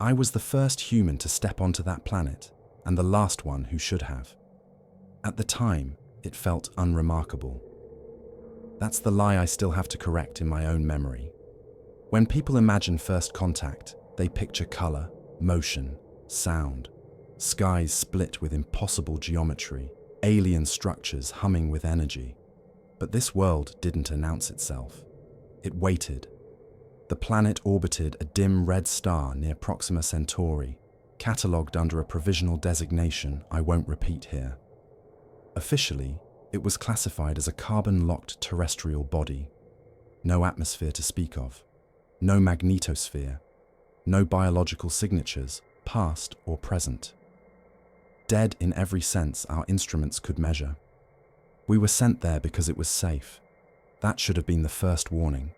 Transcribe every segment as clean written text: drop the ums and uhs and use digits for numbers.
I was the first human to step onto that planet, and the last one who should have. At the time, it felt unremarkable. That's the lie I still have to correct in my own memory. When people imagine first contact, they picture color, motion, sound, skies split with impossible geometry, alien structures humming with energy. But this world didn't announce itself. It waited. The planet orbited a dim red star near Proxima Centauri, catalogued under a provisional designation I won't repeat here. Officially, it was classified as a carbon-locked terrestrial body. No atmosphere to speak of. No magnetosphere. No biological signatures, past or present. Dead in every sense our instruments could measure. We were sent there because it was safe. That should have been the first warning.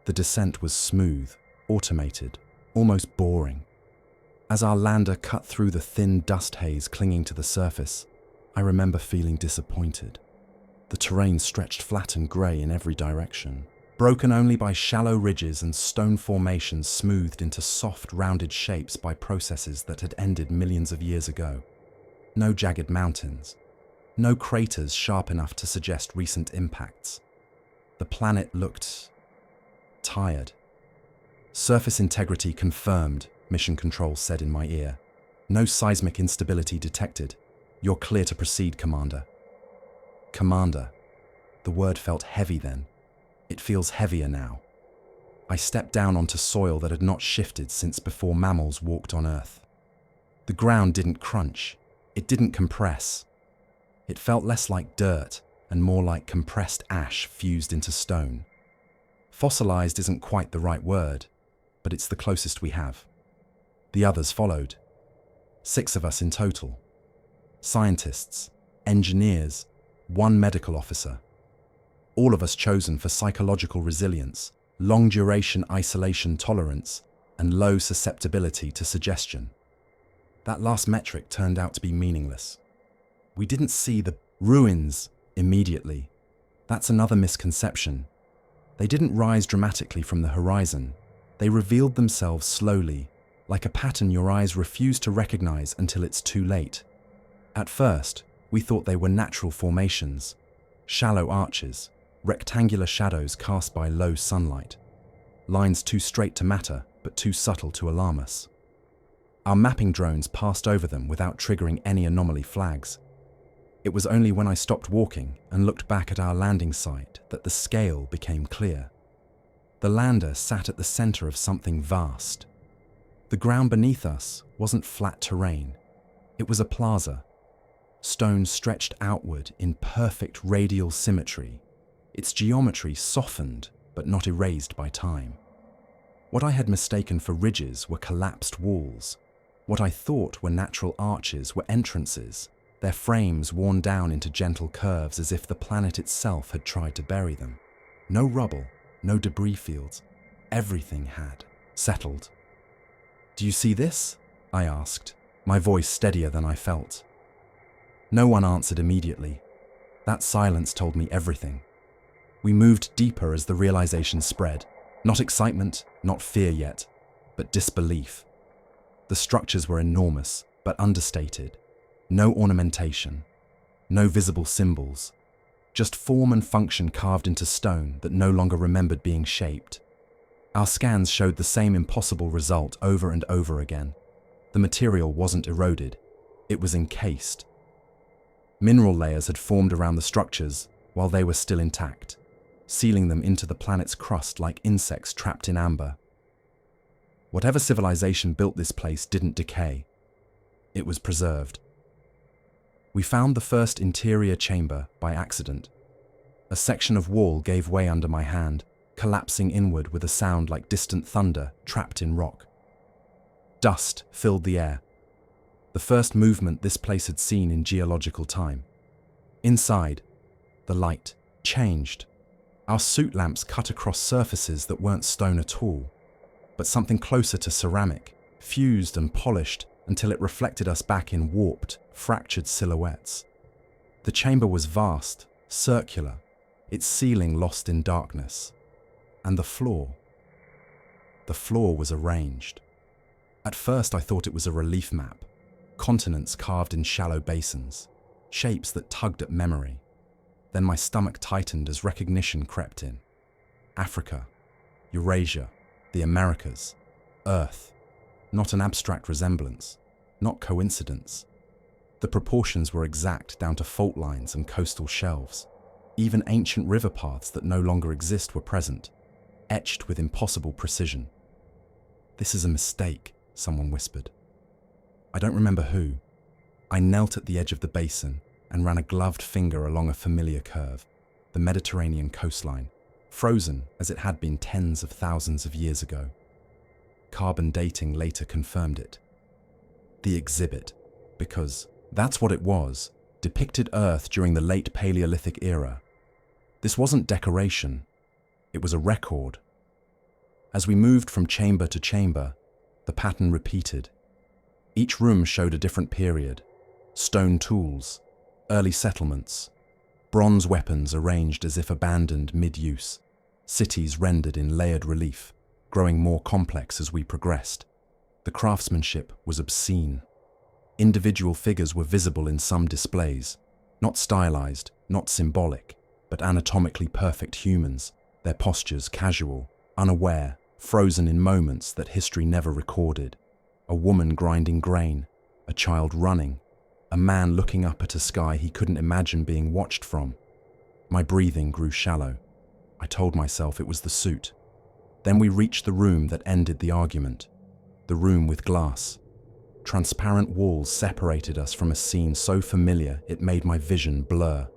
The descent was smooth, automated, almost boring. As our lander cut through the thin dust haze clinging to the surface, I remember feeling disappointed. The terrain stretched flat and grey in every direction, broken only by shallow ridges and stone formations smoothed into soft, rounded shapes by processes that had ended millions of years ago. No jagged mountains. No craters sharp enough to suggest recent impacts. The planet looked tired. Surface integrity confirmed, Mission Control said in my ear. No seismic instability detected. You're clear to proceed, Commander. Commander. The word felt heavy then. It feels heavier now. I stepped down onto soil that had not shifted since before mammals walked on Earth. The ground didn't crunch. It didn't compress. It felt less like dirt and more like compressed ash fused into stone. Fossilized isn't quite the right word, but it's the closest we have. The others followed. 6 of us in total. Scientists, engineers, 1 medical officer. All of us chosen for psychological resilience, long-duration isolation tolerance, and low susceptibility to suggestion. That last metric turned out to be meaningless. We didn't see the ruins immediately. That's another misconception. They didn't rise dramatically from the horizon. They revealed themselves slowly, like a pattern your eyes refuse to recognize until it's too late. At first, we thought they were natural formations, shallow arches, rectangular shadows cast by low sunlight, lines too straight to matter but too subtle to alarm us. Our mapping drones passed over them without triggering any anomaly flags. It was only when I stopped walking and looked back at our landing site that the scale became clear. The lander sat at the center of something vast. The ground beneath us wasn't flat terrain. It was a plaza. Stone stretched outward in perfect radial symmetry, its geometry softened but not erased by time. What I had mistaken for ridges were collapsed walls. What I thought were natural arches were entrances, their frames worn down into gentle curves as if the planet itself had tried to bury them. No rubble, no debris fields. Everything had settled. "Do you see this?" I asked, my voice steadier than I felt. No one answered immediately. That silence told me everything. We moved deeper as the realization spread. Not excitement, not fear yet, but disbelief. The structures were enormous, but understated. No ornamentation, no visible symbols, just form and function carved into stone that no longer remembered being shaped. Our scans showed the same impossible result over and over again. The material wasn't eroded, it was encased. Mineral layers had formed around the structures while they were still intact, sealing them into the planet's crust like insects trapped in amber. Whatever civilization built this place didn't decay. It was preserved. We found the first interior chamber by accident. A section of wall gave way under my hand, collapsing inward with a sound like distant thunder trapped in rock. Dust filled the air, the first movement this place had seen in geological time. Inside, the light changed. Our suit lamps cut across surfaces that weren't stone at all, but something closer to ceramic, fused and polished until it reflected us back in warped, fractured silhouettes. The chamber was vast, circular, its ceiling lost in darkness. And the floor was arranged. At first I thought it was a relief map, continents carved in shallow basins, shapes that tugged at memory. Then my stomach tightened as recognition crept in. Africa, Eurasia, the Americas, Earth. Not an abstract resemblance, not coincidence. The proportions were exact down to fault lines and coastal shelves. Even ancient river paths that no longer exist were present, etched with impossible precision. "This is a mistake," someone whispered. I don't remember who. I knelt at the edge of the basin and ran a gloved finger along a familiar curve, the Mediterranean coastline, frozen as it had been tens of thousands of years ago. Carbon dating later confirmed it. The exhibit, because that's what it was, depicted Earth during the late Paleolithic era. This wasn't decoration, it was a record. As we moved from chamber to chamber, the pattern repeated. Each room showed a different period: stone tools, early settlements, bronze weapons arranged as if abandoned mid-use, cities rendered in layered relief, growing more complex as we progressed. The craftsmanship was obscene. Individual figures were visible in some displays, not stylized, not symbolic, but anatomically perfect humans, their postures casual, unaware, frozen in moments that history never recorded. A woman grinding grain, a child running, a man looking up at a sky he couldn't imagine being watched from. My breathing grew shallow. I told myself it was the suit. Then we reached the room that ended the argument. The room with glass. Transparent walls separated us from a scene so familiar it made my vision blur.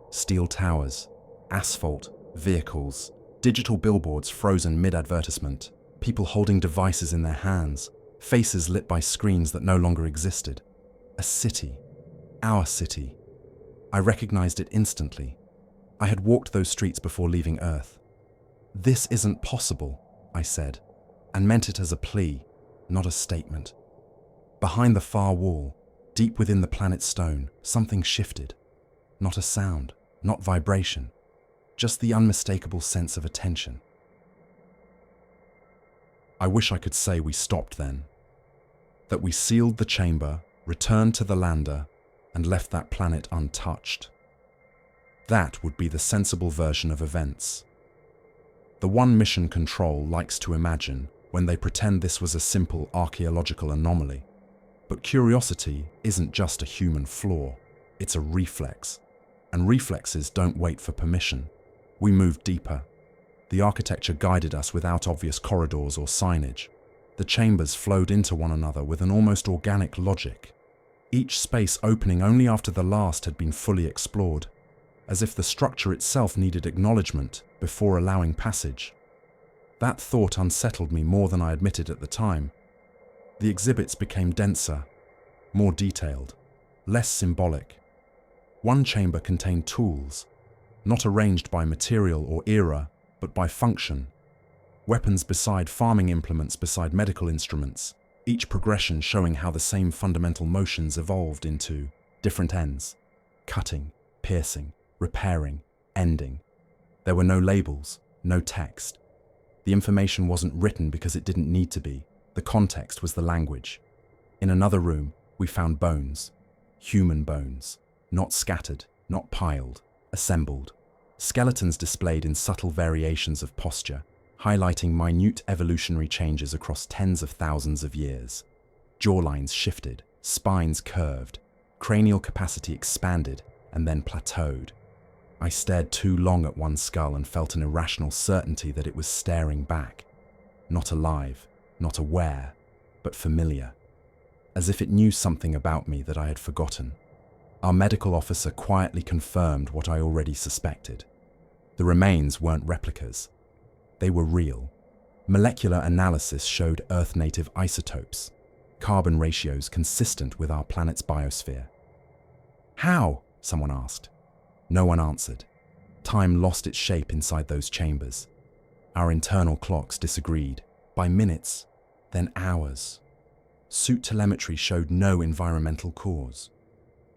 Steel towers, asphalt, vehicles, digital billboards frozen mid-advertisement, people holding devices in their hands, faces lit by screens that no longer existed. A city. Our city. I recognized it instantly. I had walked those streets before leaving Earth. "This isn't possible," I said, and meant it as a plea, not a statement. Behind the far wall, deep within the planet's stone, something shifted. Not a sound, not vibration, just the unmistakable sense of attention. I wish I could say we stopped then. That we sealed the chamber, returned to the lander, and left that planet untouched. That would be the sensible version of events. The one mission control likes to imagine when they pretend this was a simple archaeological anomaly. But curiosity isn't just a human flaw, it's a reflex. And reflexes don't wait for permission. We moved deeper. The architecture guided us without obvious corridors or signage. The chambers flowed into one another with an almost organic logic, each space opening only after the last had been fully explored, as if the structure itself needed acknowledgement before allowing passage. That thought unsettled me more than I admitted at the time. The exhibits became denser, more detailed, less symbolic. One chamber contained tools, not arranged by material or era, but by function. Weapons beside farming implements beside medical instruments, each progression showing how the same fundamental motions evolved into different ends: cutting, piercing, repairing, ending. There were no labels, no text. The information wasn't written because it didn't need to be. The context was the language. In another room, we found bones. Human bones. Not scattered, not piled, assembled. Skeletons displayed in subtle variations of posture, highlighting minute evolutionary changes across tens of thousands of years. Jawlines shifted, spines curved, cranial capacity expanded, and then plateaued. I stared too long at one skull and felt an irrational certainty that it was staring back. Not alive, not aware, but familiar. As if it knew something about me that I had forgotten. Our medical officer quietly confirmed what I already suspected. The remains weren't replicas. They were real. Molecular analysis showed Earth-native isotopes, carbon ratios consistent with our planet's biosphere. "How?" someone asked. No one answered. Time lost its shape inside those chambers. Our internal clocks disagreed, by minutes, then hours. Suit telemetry showed no environmental cause.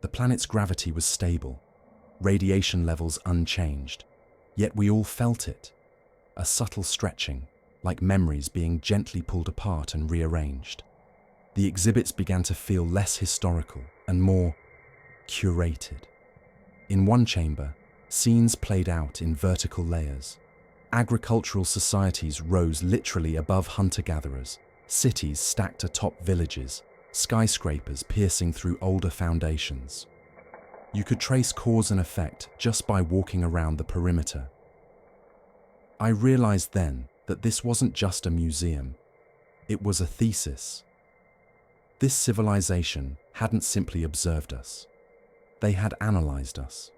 The planet's gravity was stable, radiation levels unchanged, yet we all felt it. A subtle stretching, like memories being gently pulled apart and rearranged. The exhibits began to feel less historical and more curated. In one chamber, scenes played out in vertical layers. Agricultural societies rose literally above hunter-gatherers, cities stacked atop villages, skyscrapers piercing through older foundations. You could trace cause and effect just by walking around the perimeter. I realized then that this wasn't just a museum, it was a thesis. This civilization hadn't simply observed us. They had analyzed us,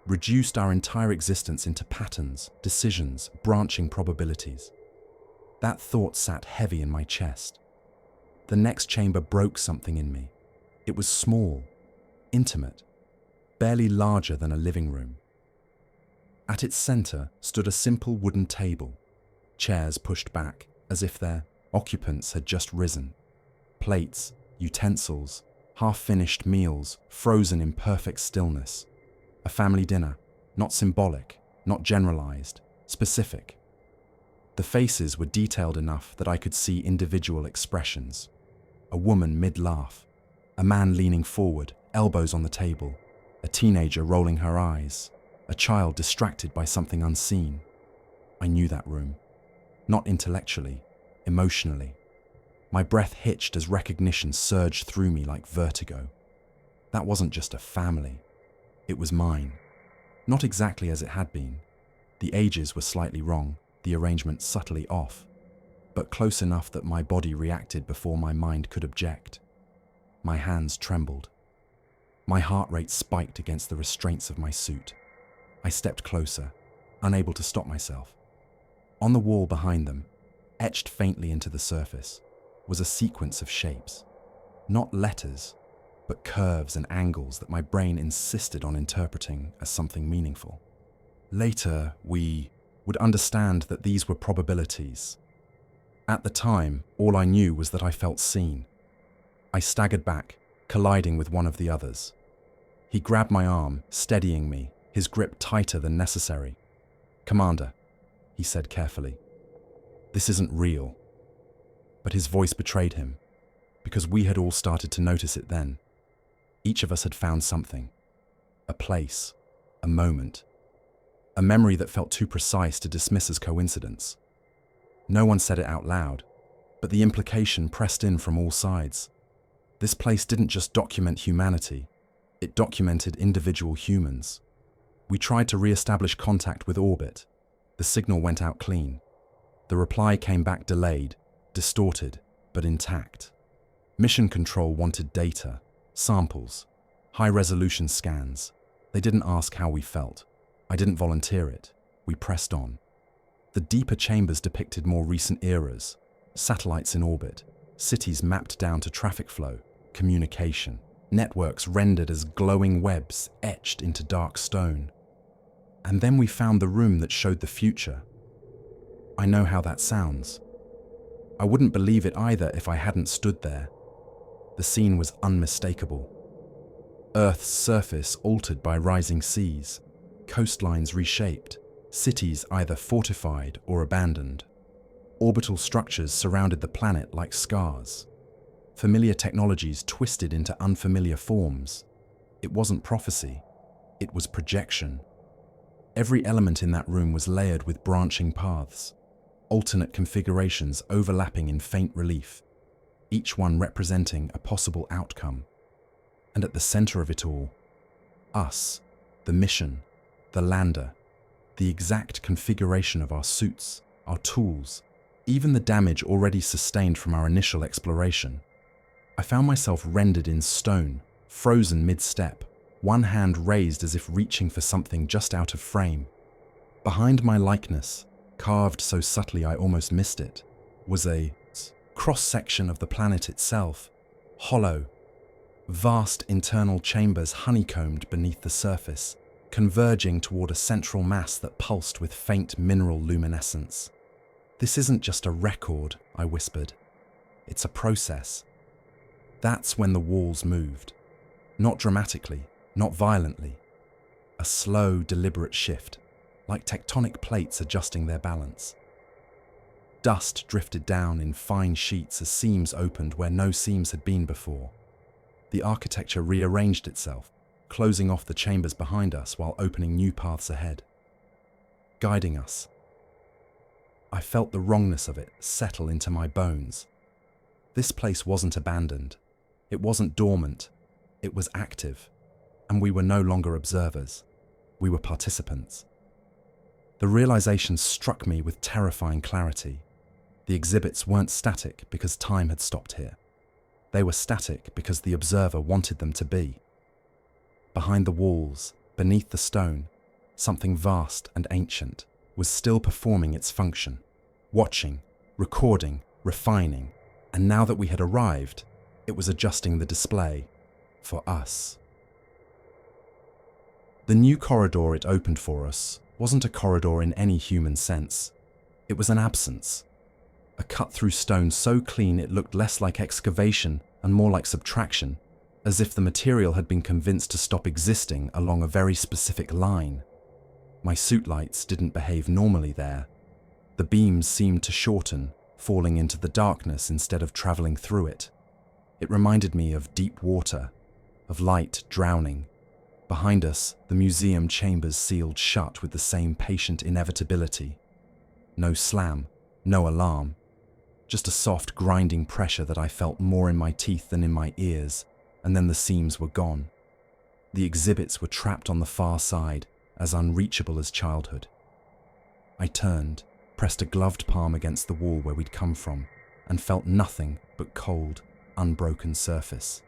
reduced our entire existence into patterns, decisions, branching probabilities. That thought sat heavy in my chest. The next chamber broke something in me. It was small, intimate, barely larger than a living room. At its center stood a simple wooden table, chairs pushed back as if their occupants had just risen. Plates, utensils, half-finished meals frozen in perfect stillness. A family dinner, not symbolic, not generalized, specific. The faces were detailed enough that I could see individual expressions. A woman mid-laugh, a man leaning forward, elbows on the table, a teenager rolling her eyes, a child distracted by something unseen. I knew that room. Not intellectually, emotionally. My breath hitched as recognition surged through me like vertigo. That wasn't just a family. It was mine. Not exactly as it had been. The ages were slightly wrong, the arrangement subtly off, but close enough that my body reacted before my mind could object. My hands trembled. My heart rate spiked against the restraints of my suit. I stepped closer, unable to stop myself. On the wall behind them, etched faintly into the surface, was a sequence of shapes. Not letters, but curves and angles that my brain insisted on interpreting as something meaningful. Later, we would understand that these were probabilities. At the time, all I knew was that I felt seen. I staggered back, colliding with one of the others. He grabbed my arm, steadying me, his grip tighter than necessary. "Commander," he said carefully, "this isn't real." But his voice betrayed him, because we had all started to notice it then. Each of us had found something. A place, a moment, a memory that felt too precise to dismiss as coincidence. No one said it out loud, but the implication pressed in from all sides. This place didn't just document humanity, it documented individual humans. We tried to re-establish contact with orbit. The signal went out clean. The reply came back delayed, distorted, but intact. Mission Control wanted data, samples, high-resolution scans. They didn't ask how we felt. I didn't volunteer it. We pressed on. The deeper chambers depicted more recent eras, satellites in orbit, cities mapped down to traffic flow, communication, networks rendered as glowing webs etched into dark stone. And then we found the room that showed the future. I know how that sounds. I wouldn't believe it either if I hadn't stood there. The scene was unmistakable. Earth's surface altered by rising seas, coastlines reshaped, cities either fortified or abandoned. Orbital structures surrounded the planet like scars. Familiar technologies twisted into unfamiliar forms. It wasn't prophecy, it was projection. Every element in that room was layered with branching paths, alternate configurations overlapping in faint relief, each one representing a possible outcome. And at the center of it all, us, the mission, the lander, the exact configuration of our suits, our tools, even the damage already sustained from our initial exploration. I found myself rendered in stone, frozen mid-step, one hand raised as if reaching for something just out of frame. Behind my likeness, carved so subtly I almost missed it, was a cross-section of the planet itself, hollow, vast internal chambers honeycombed beneath the surface, converging toward a central mass that pulsed with faint mineral luminescence. "This isn't just a record," I whispered. "It's a process." That's when the walls moved. Not dramatically, not violently. A slow, deliberate shift, like tectonic plates adjusting their balance. Dust drifted down in fine sheets as seams opened where no seams had been before. The architecture rearranged itself, closing off the chambers behind us while opening new paths ahead, guiding us. I felt the wrongness of it settle into my bones. This place wasn't abandoned. It wasn't dormant. It was active. And we were no longer observers. We were participants. The realization struck me with terrifying clarity. The exhibits weren't static because time had stopped here. They were static because the observer wanted them to be. Behind the walls, beneath the stone, something vast and ancient was still performing its function, watching, recording, refining, and now that we had arrived, it was adjusting the display for us. The new corridor it opened for us wasn't a corridor in any human sense. It was an absence. A cut through stone so clean it looked less like excavation and more like subtraction, as if the material had been convinced to stop existing along a very specific line. My suit lights didn't behave normally there. The beams seemed to shorten, falling into the darkness instead of traveling through it. It reminded me of deep water, of light drowning. Behind us, the museum chambers sealed shut with the same patient inevitability. No slam, no alarm, just a soft grinding pressure that I felt more in my teeth than in my ears, and then the seams were gone. The exhibits were trapped on the far side, as unreachable as childhood. I turned, pressed a gloved palm against the wall where we'd come from, and felt nothing but cold, unbroken surface.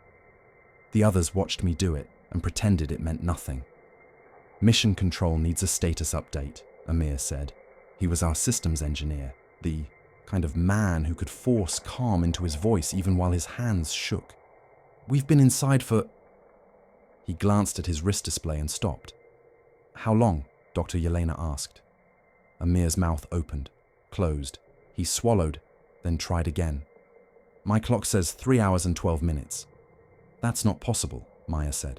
The others watched me do it and pretended it meant nothing. Mission Control needs a status update, Amir said. He was our systems engineer, the kind of man who could force calm into his voice even while his hands shook. We've been inside for... He glanced at his wrist display and stopped. How long? Dr. Yelena asked. Amir's mouth opened, closed. He swallowed, then tried again. My clock says 3 hours and 12 minutes. That's not possible, Maya said.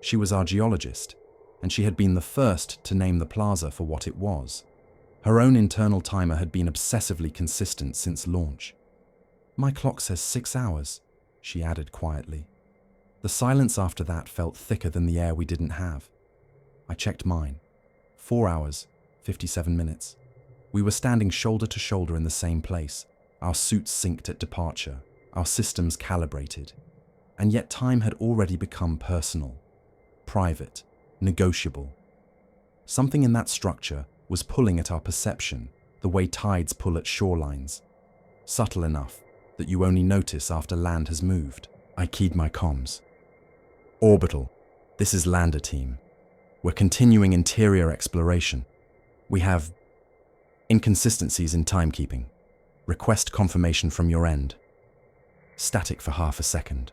She was our geologist, and she had been the first to name the plaza for what it was. Her own internal timer had been obsessively consistent since launch. My clock says 6 hours, she added quietly. The silence after that felt thicker than the air we didn't have. I checked mine. 4 hours, 57 minutes. We were standing shoulder to shoulder in the same place, our suits synced at departure, our systems calibrated. And yet time had already become personal, private, negotiable. Something in that structure was pulling at our perception, the way tides pull at shorelines. Subtle enough that you only notice after land has moved. I keyed my comms. Orbital, this is Lander Team. We're continuing interior exploration. We have inconsistencies in timekeeping. Request confirmation from your end. Static for half a second.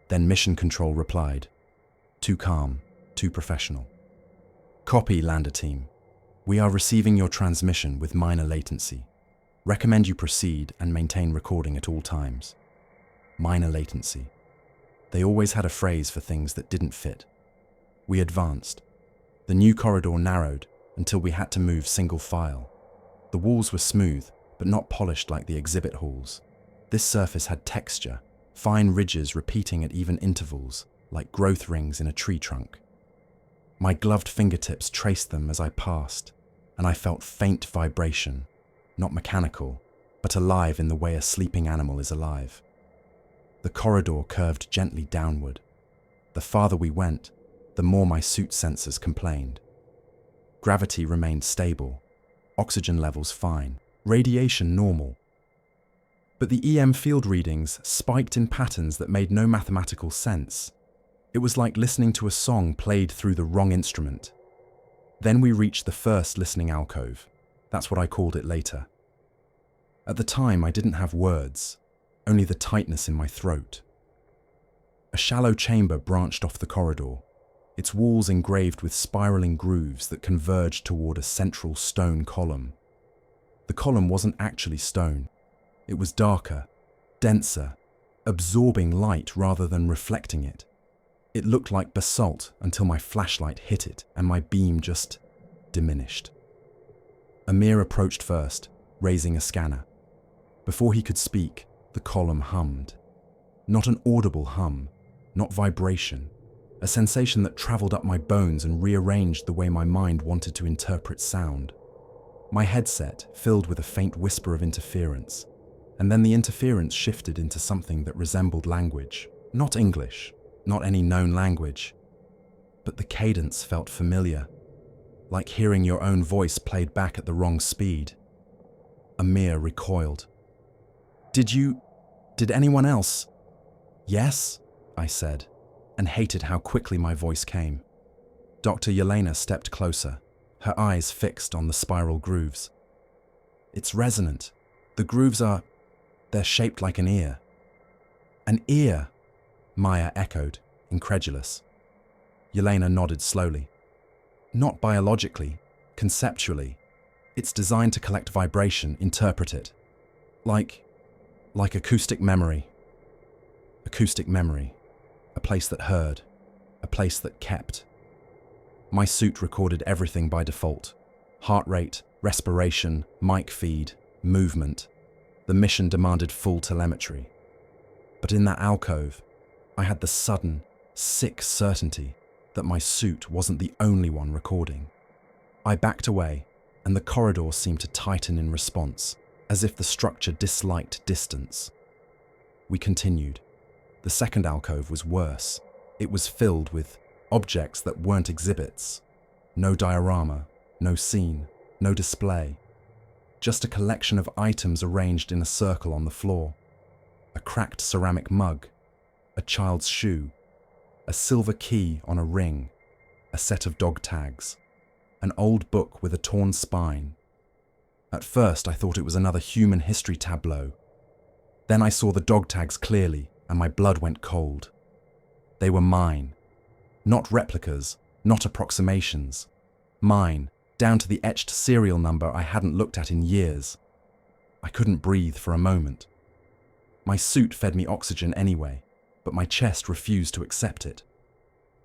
Then Mission Control replied. Too calm, too professional. Copy, Lander Team. We are receiving your transmission with minor latency. Recommend you proceed and maintain recording at all times. Minor latency. They always had a phrase for things that didn't fit. We advanced. The new corridor narrowed until we had to move single file. The walls were smooth, but not polished like the exhibit halls. This surface had texture, fine ridges repeating at even intervals, like growth rings in a tree trunk. My gloved fingertips traced them as I passed, and I felt faint vibration, not mechanical, but alive in the way a sleeping animal is alive. The corridor curved gently downward. The farther we went, the more my suit sensors complained. Gravity remained stable, oxygen levels fine, radiation normal. But the EM field readings spiked in patterns that made no mathematical sense. It was like listening to a song played through the wrong instrument. Then we reached the first listening alcove. That's what I called it later. At the time, I didn't have words, only the tightness in my throat. A shallow chamber branched off the corridor, its walls engraved with spiraling grooves that converged toward a central stone column. The column wasn't actually stone. It was darker, denser, absorbing light rather than reflecting it. It looked like basalt until my flashlight hit it and my beam just diminished. Amir approached first, raising a scanner. Before he could speak, the column hummed. Not an audible hum, not vibration, a sensation that traveled up my bones and rearranged the way my mind wanted to interpret sound. My headset filled with a faint whisper of interference, and then the interference shifted into something that resembled language. Not English, not any known language, but the cadence felt familiar, like hearing your own voice played back at the wrong speed. Amir recoiled. Did anyone else? Yes, I said, and hated how quickly my voice came. Dr. Yelena stepped closer, her eyes fixed on the spiral grooves. It's resonant. The grooves they're shaped like an ear. An ear, Maya echoed, incredulous. Yelena nodded slowly. Not biologically, conceptually. It's designed to collect vibration, interpret it. Like acoustic memory. Acoustic memory. A place that heard. A place that kept. My suit recorded everything by default. Heart rate, respiration, mic feed, movement. The mission demanded full telemetry. But in that alcove, I had the sudden, sick certainty that my suit wasn't the only one recording. I backed away, and the corridor seemed to tighten in response, as if the structure disliked distance. We continued. The second alcove was worse. It was filled with objects that weren't exhibits. No diorama, no scene, no display. Just a collection of items arranged in a circle on the floor. A cracked ceramic mug, a child's shoe, a silver key on a ring, a set of dog tags, an old book with a torn spine. At first I thought it was another human history tableau. Then I saw the dog tags clearly, and my blood went cold. They were mine. Not replicas, not approximations. Mine, down to the etched serial number I hadn't looked at in years. I couldn't breathe for a moment. My suit fed me oxygen anyway, but my chest refused to accept it.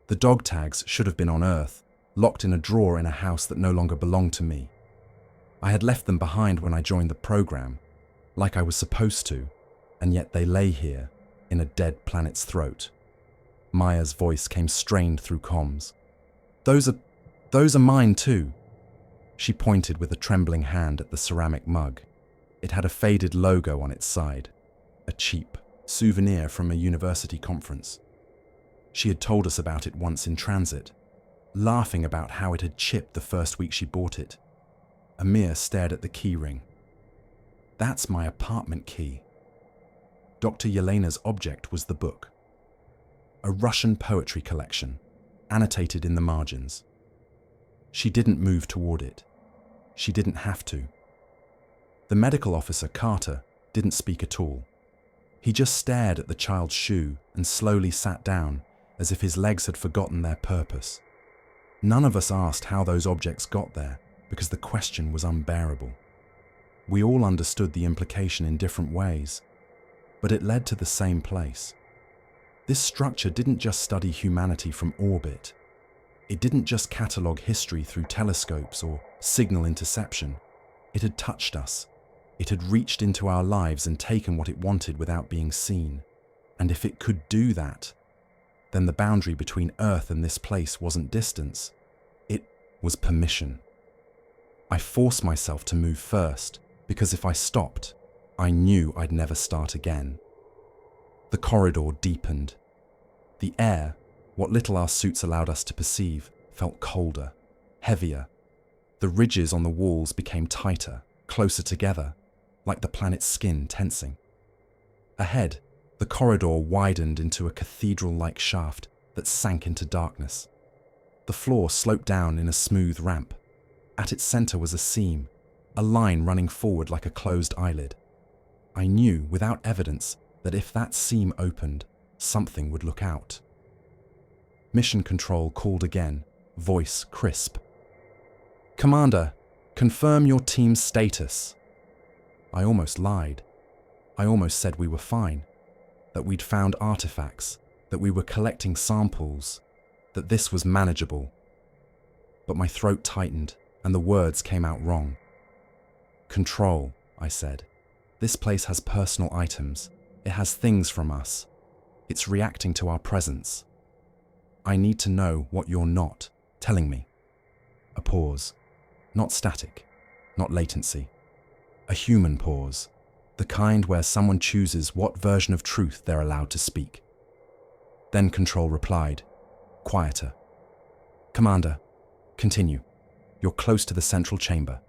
The dog tags should have been on Earth, locked in a drawer in a house that no longer belonged to me. I had left them behind when I joined the program, like I was supposed to, and yet they lay here, in a dead planet's throat. Maya's voice came strained through comms. Those are mine too. She pointed with a trembling hand at the ceramic mug. It had a faded logo on its side, a cheap souvenir from a university conference. She had told us about it once in transit, laughing about how it had chipped the first week she bought it. Amir stared at the key ring. That's my apartment key. Dr. Yelena's object was the book. A Russian poetry collection, annotated in the margins. She didn't move toward it. She didn't have to. The medical officer, Carter, didn't speak at all. He just stared at the child's shoe and slowly sat down, as if his legs had forgotten their purpose. None of us asked how those objects got there, because the question was unbearable. We all understood the implication in different ways, but it led to the same place. This structure didn't just study humanity from orbit. It didn't just catalogue history through telescopes or signal interception. It had touched us. It had reached into our lives and taken what it wanted without being seen. And if it could do that, then the boundary between Earth and this place wasn't distance. It was permission. I forced myself to move first, because if I stopped, I knew I'd never start again. The corridor deepened. The air, what little our suits allowed us to perceive, felt colder, heavier. The ridges on the walls became tighter, closer together, like the planet's skin tensing. Ahead, the corridor widened into a cathedral-like shaft that sank into darkness. The floor sloped down in a smooth ramp. At its center was a seam, a line running forward like a closed eyelid. I knew, without evidence, that if that seam opened, something would look out. Mission Control called again, voice crisp. Commander, confirm your team's status. I almost lied. I almost said we were fine, that we'd found artifacts, that we were collecting samples, that this was manageable. But my throat tightened and the words came out wrong. Control, I said. This place has personal items. It has things from us. It's reacting to our presence. I need to know what you're not telling me. A pause. Not static. Not latency. A human pause. The kind where someone chooses what version of truth they're allowed to speak. Then Control replied, quieter. Commander, continue. You're close to the central chamber.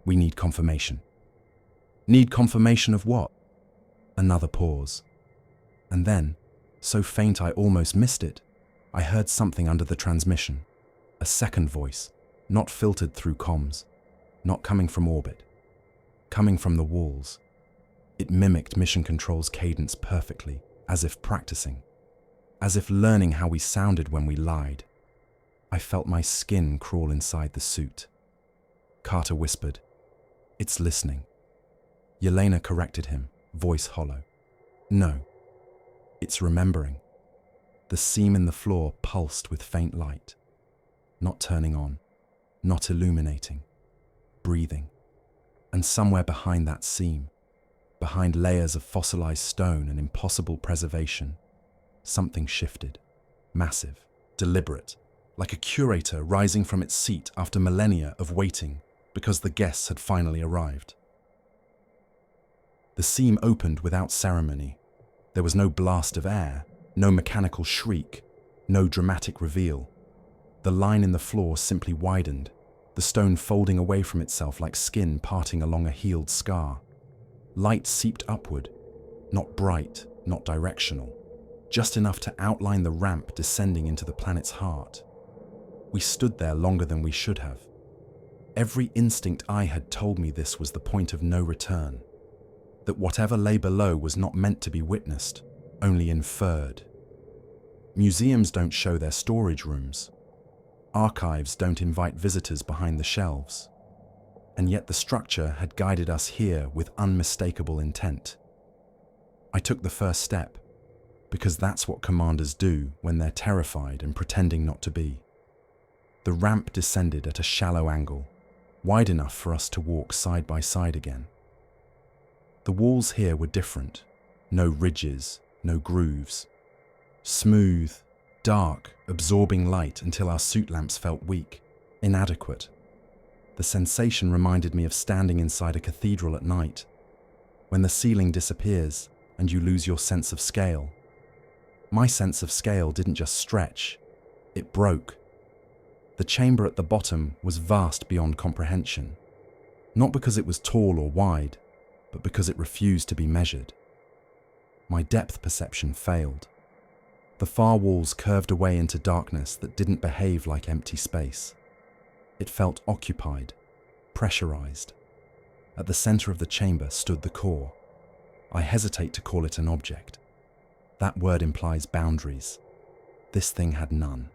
We need confirmation. Need confirmation of what? Another pause. And then, so faint I almost missed it, I heard something under the transmission. A second voice, not filtered through comms, not coming from orbit, coming from the walls. It mimicked Mission Control's cadence perfectly, as if practicing, as if learning how we sounded when we lied. I felt my skin crawl inside the suit. Carter whispered, "It's listening." Yelena corrected him, voice hollow. "No, it's remembering." The seam in the floor pulsed with faint light, not turning on, not illuminating, breathing. And somewhere behind that seam, behind layers of fossilized stone and impossible preservation, something shifted, massive, deliberate, like a curator rising from its seat after millennia of waiting because the guests had finally arrived. The seam opened without ceremony. There was no blast of air, no mechanical shriek, no dramatic reveal. The line in the floor simply widened, the stone folding away from itself like skin parting along a healed scar. Light seeped upward, not bright, not directional, just enough to outline the ramp descending into the planet's heart. We stood there longer than we should have. Every instinct I had told me this was the point of no return, that whatever lay below was not meant to be witnessed, only inferred. Museums don't show their storage rooms. Archives don't invite visitors behind the shelves. And yet the structure had guided us here with unmistakable intent. I took the first step, because that's what commanders do when they're terrified and pretending not to be. The ramp descended at a shallow angle, wide enough for us to walk side by side again. The walls here were different. No ridges, no grooves. Smooth, dark, absorbing light until our suit lamps felt weak, inadequate. The sensation reminded me of standing inside a cathedral at night, when the ceiling disappears and you lose your sense of scale. My sense of scale didn't just stretch, it broke. The chamber at the bottom was vast beyond comprehension, not because it was tall or wide, but because it refused to be measured. My depth perception failed. The far walls curved away into darkness that didn't behave like empty space. It felt occupied, pressurized. At the center of the chamber stood the core. I hesitate to call it an object. That word implies boundaries. This thing had none.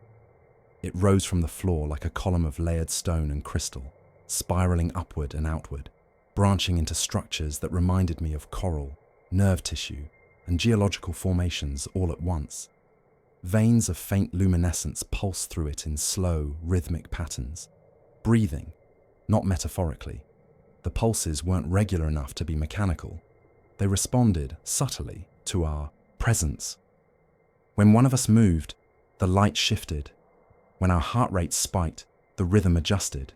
It rose from the floor like a column of layered stone and crystal, spiraling upward and outward, branching into structures that reminded me of coral, nerve tissue, and geological formations all at once. Veins of faint luminescence pulsed through it in slow, rhythmic patterns. Breathing, not metaphorically. The pulses weren't regular enough to be mechanical. They responded, subtly, to our presence. When one of us moved, the light shifted. When our heart rate spiked, the rhythm adjusted.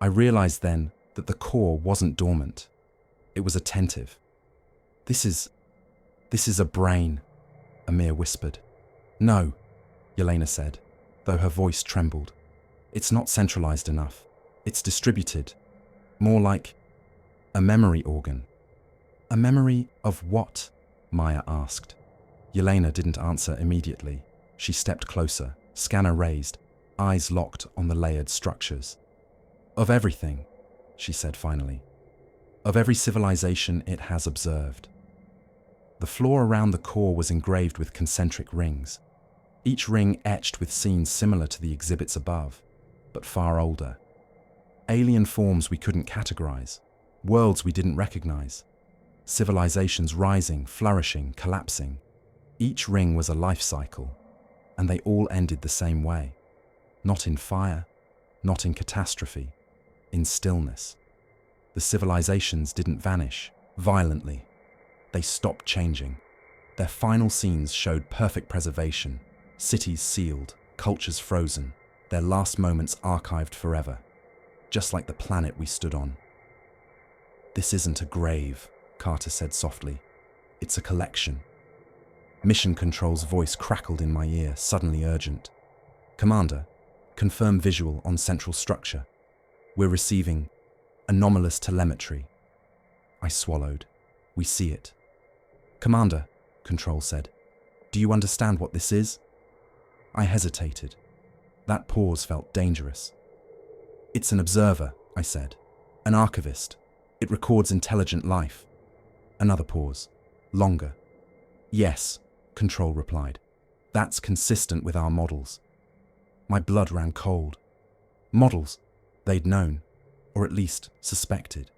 I realized then that the core wasn't dormant. It was attentive. This is a brain, Amir whispered. No, Yelena said, though her voice trembled. It's not centralized enough. It's distributed. More like a memory organ. A memory of what? Maya asked. Yelena didn't answer immediately. She stepped closer, scanner raised, eyes locked on the layered structures. Of everything, she said finally. Of every civilization it has observed. The floor around the core was engraved with concentric rings, each ring etched with scenes similar to the exhibits above, but far older. Alien forms we couldn't categorize, worlds we didn't recognize, civilizations rising, flourishing, collapsing. Each ring was a life cycle, and they all ended the same way. Not in fire, not in catastrophe, in stillness. The civilizations didn't vanish violently. They stopped changing. Their final scenes showed perfect preservation, cities sealed, cultures frozen, their last moments archived forever, just like the planet we stood on. "This isn't a grave," Carter said softly. "It's a collection." Mission Control's voice crackled in my ear, suddenly urgent. "Commander, confirm visual on central structure. We're receiving anomalous telemetry." I swallowed. "We see it." "Commander," Control said, "do you understand what this is?" I hesitated. That pause felt dangerous. "It's an observer," I said. "An archivist. It records intelligent life." Another pause. Longer. "Yes," Control replied. "That's consistent with our models." My blood ran cold. Models. They'd known, or at least suspected.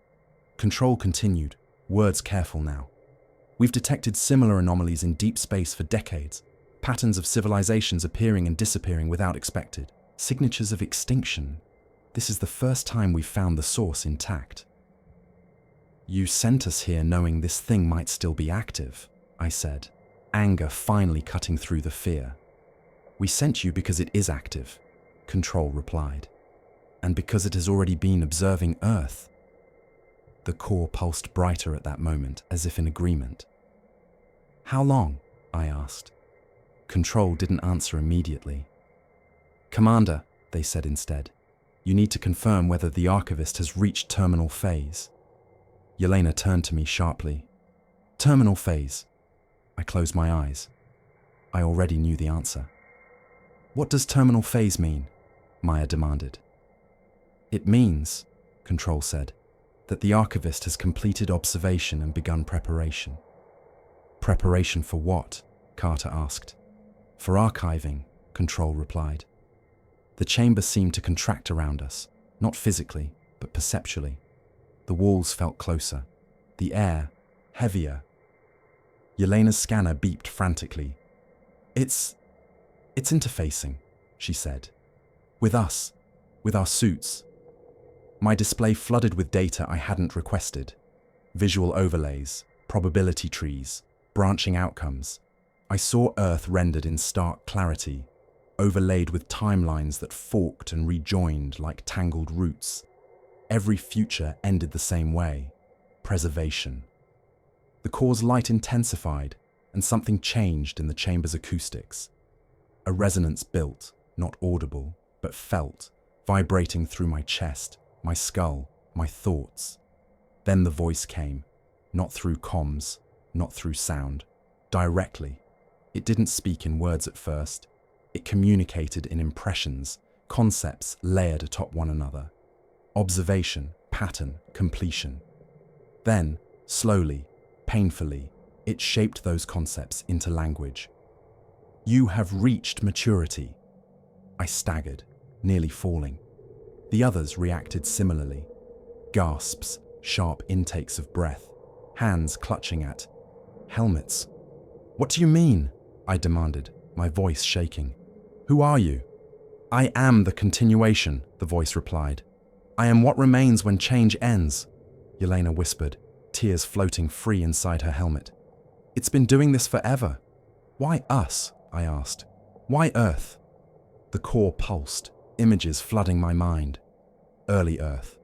Control continued, words careful now. "We've detected similar anomalies in deep space for decades. Patterns of civilizations appearing and disappearing without expected. Signatures of extinction. This is the first time we've found the source intact." "You sent us here knowing this thing might still be active," I said, anger finally cutting through the fear. "We sent you because it is active," Control replied, "and because it has already been observing Earth." The core pulsed brighter at that moment, as if in agreement. "How long?" I asked. Control didn't answer immediately. "Commander," they said instead, "you need to confirm whether the archivist has reached terminal phase." Yelena turned to me sharply. "Terminal phase." I closed my eyes. I already knew the answer. "What does terminal phase mean?" Maya demanded. "It means," Control said, "that the archivist has completed observation and begun preparation." "Preparation for what?" Carter asked. "For archiving," Control replied. The chamber seemed to contract around us, not physically, but perceptually. The walls felt closer, the air heavier. Yelena's scanner beeped frantically. It's interfacing," she said. "With us, with our suits." My display flooded with data I hadn't requested. Visual overlays, probability trees, branching outcomes. I saw Earth rendered in stark clarity, overlaid with timelines that forked and rejoined like tangled roots. Every future ended the same way: preservation. The core's light intensified, and something changed in the chamber's acoustics. A resonance built, not audible, but felt, vibrating through my chest, my skull, my thoughts. Then the voice came, not through comms, not through sound, directly. It didn't speak in words at first. It communicated in impressions, concepts layered atop one another. Observation, pattern, completion. Then, slowly, painfully, it shaped those concepts into language. "You have reached maturity." I staggered, nearly falling. The others reacted similarly. Gasps, sharp intakes of breath, hands clutching at helmets. "What do you mean?" I demanded, my voice shaking. "Who are you?" "I am the continuation," the voice replied. "I am what remains when change ends," Yelena whispered, tears floating free inside her helmet. "It's been doing this forever." "Why us?" I asked. "Why Earth?" The core pulsed, images flooding my mind. Early Earth.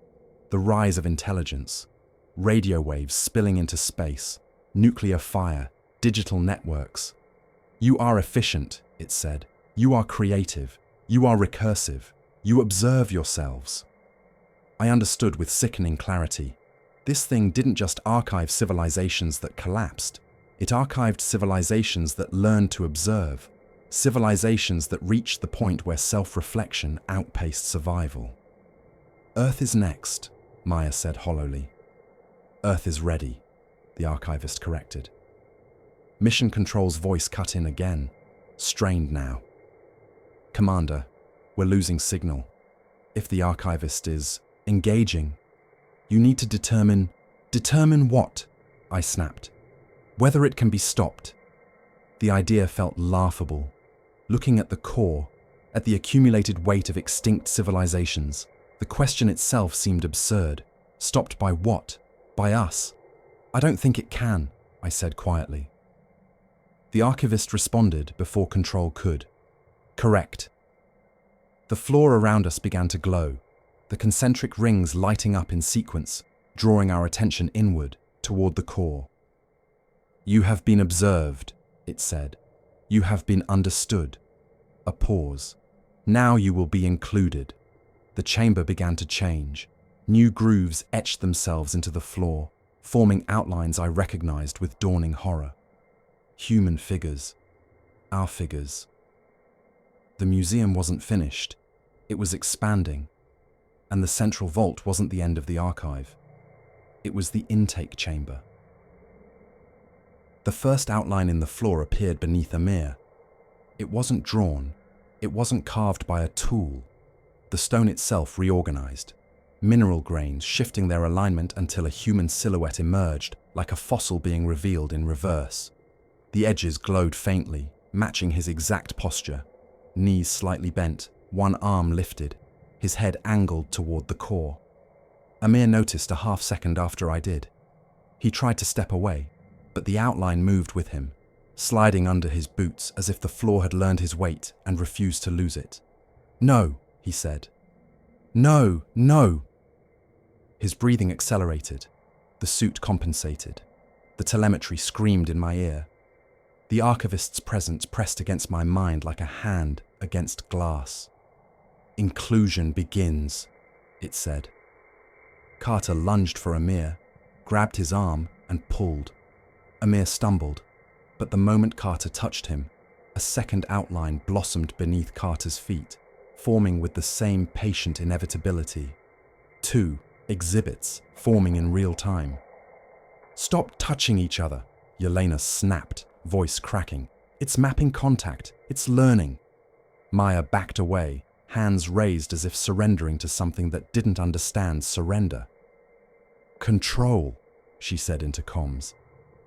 The rise of intelligence. Radio waves spilling into space. Nuclear fire. Digital networks. "You are efficient," it said. "You are creative. You are recursive. You observe yourselves." I understood with sickening clarity. This thing didn't just archive civilizations that collapsed. It archived civilizations that learned to observe. Civilizations that reached the point where self-reflection outpaced survival. "Earth is next," Maya said hollowly. "Earth is ready," the archivist corrected. Mission Control's voice cut in again, strained now. "Commander, we're losing signal. If the archivist is engaging, you need to determine..." "Determine what?" I snapped. "Whether it can be stopped." The idea felt laughable. Looking at the core, at the accumulated weight of extinct civilizations, the question itself seemed absurd. Stopped by what? By us? I don't think it can, I said quietly. The archivist responded before control could. Correct. The floor around us began to glow, the concentric rings lighting up in sequence, drawing our attention inward, toward the core. You have been observed, it said. You have been understood. A pause. Now you will be included. The chamber began to change. New grooves etched themselves into the floor, forming outlines I recognized with dawning horror. Human figures. Our figures. The museum wasn't finished. It was expanding. And the central vault wasn't the end of the archive. It was the intake chamber. The first outline in the floor appeared beneath Amir. It wasn't drawn. It wasn't carved by a tool. The stone itself reorganized. Mineral grains shifting their alignment until a human silhouette emerged, like a fossil being revealed in reverse. The edges glowed faintly, matching his exact posture. Knees slightly bent, one arm lifted, his head angled toward the core. Amir noticed a half second after I did. He tried to step away, but the outline moved with him, sliding under his boots as if the floor had learned his weight and refused to lose it. No, he said. No, no. His breathing accelerated. The suit compensated. The telemetry screamed in my ear. The archivist's presence pressed against my mind like a hand against glass. Inclusion begins, it said. Carter lunged for Amir, grabbed his arm and pulled. Amir stumbled, but the moment Carter touched him, a second outline blossomed beneath Carter's feet, forming with the same patient inevitability. 2 exhibits forming in real time. Stop touching each other, Yelena snapped, voice cracking. It's mapping contact. It's learning. Maya backed away, hands raised as if surrendering to something that didn't understand surrender. Control, she said into comms.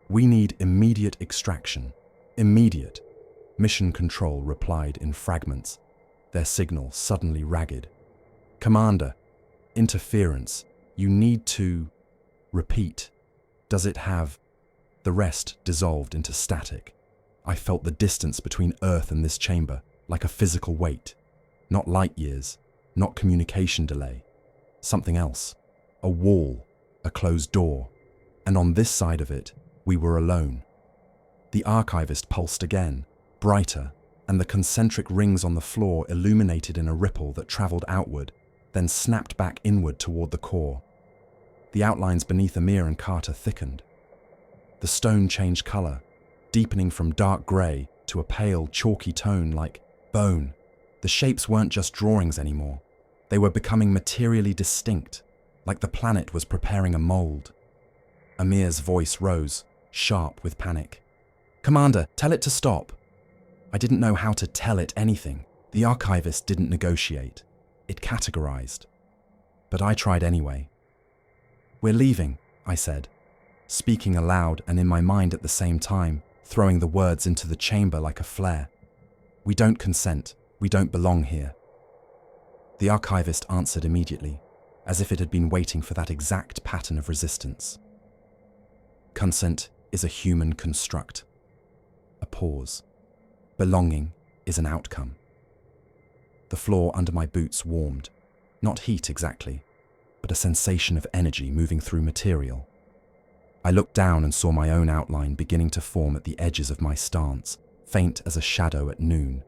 We need immediate extraction. Immediate. Mission Control replied in fragments, their signal suddenly ragged. Commander, interference. You need to... Repeat. Does it have... The rest dissolved into static. I felt the distance between Earth and this chamber, like a physical weight. Not light years, not communication delay. Something else. A wall, a closed door. And on this side of it, we were alone. The archivist pulsed again, brighter, and the concentric rings on the floor illuminated in a ripple that traveled outward, then snapped back inward toward the core. The outlines beneath Amir and Carter thickened. The stone changed color, deepening from dark gray to a pale, chalky tone like bone. The shapes weren't just drawings anymore. They were becoming materially distinct, like the planet was preparing a mold. Amir's voice rose, sharp with panic. Commander, tell it to stop. I didn't know how to tell it anything. The archivist didn't negotiate. It categorized. But I tried anyway. We're leaving, I said, speaking aloud and in my mind at the same time, throwing the words into the chamber like a flare. We don't consent. We don't belong here. The archivist answered immediately, as if it had been waiting for that exact pattern of resistance. Consent is a human construct. A pause. Belonging is an outcome. The floor under my boots warmed. Not heat exactly, but a sensation of energy moving through material. I looked down and saw my own outline beginning to form at the edges of my stance, faint as a shadow at noon.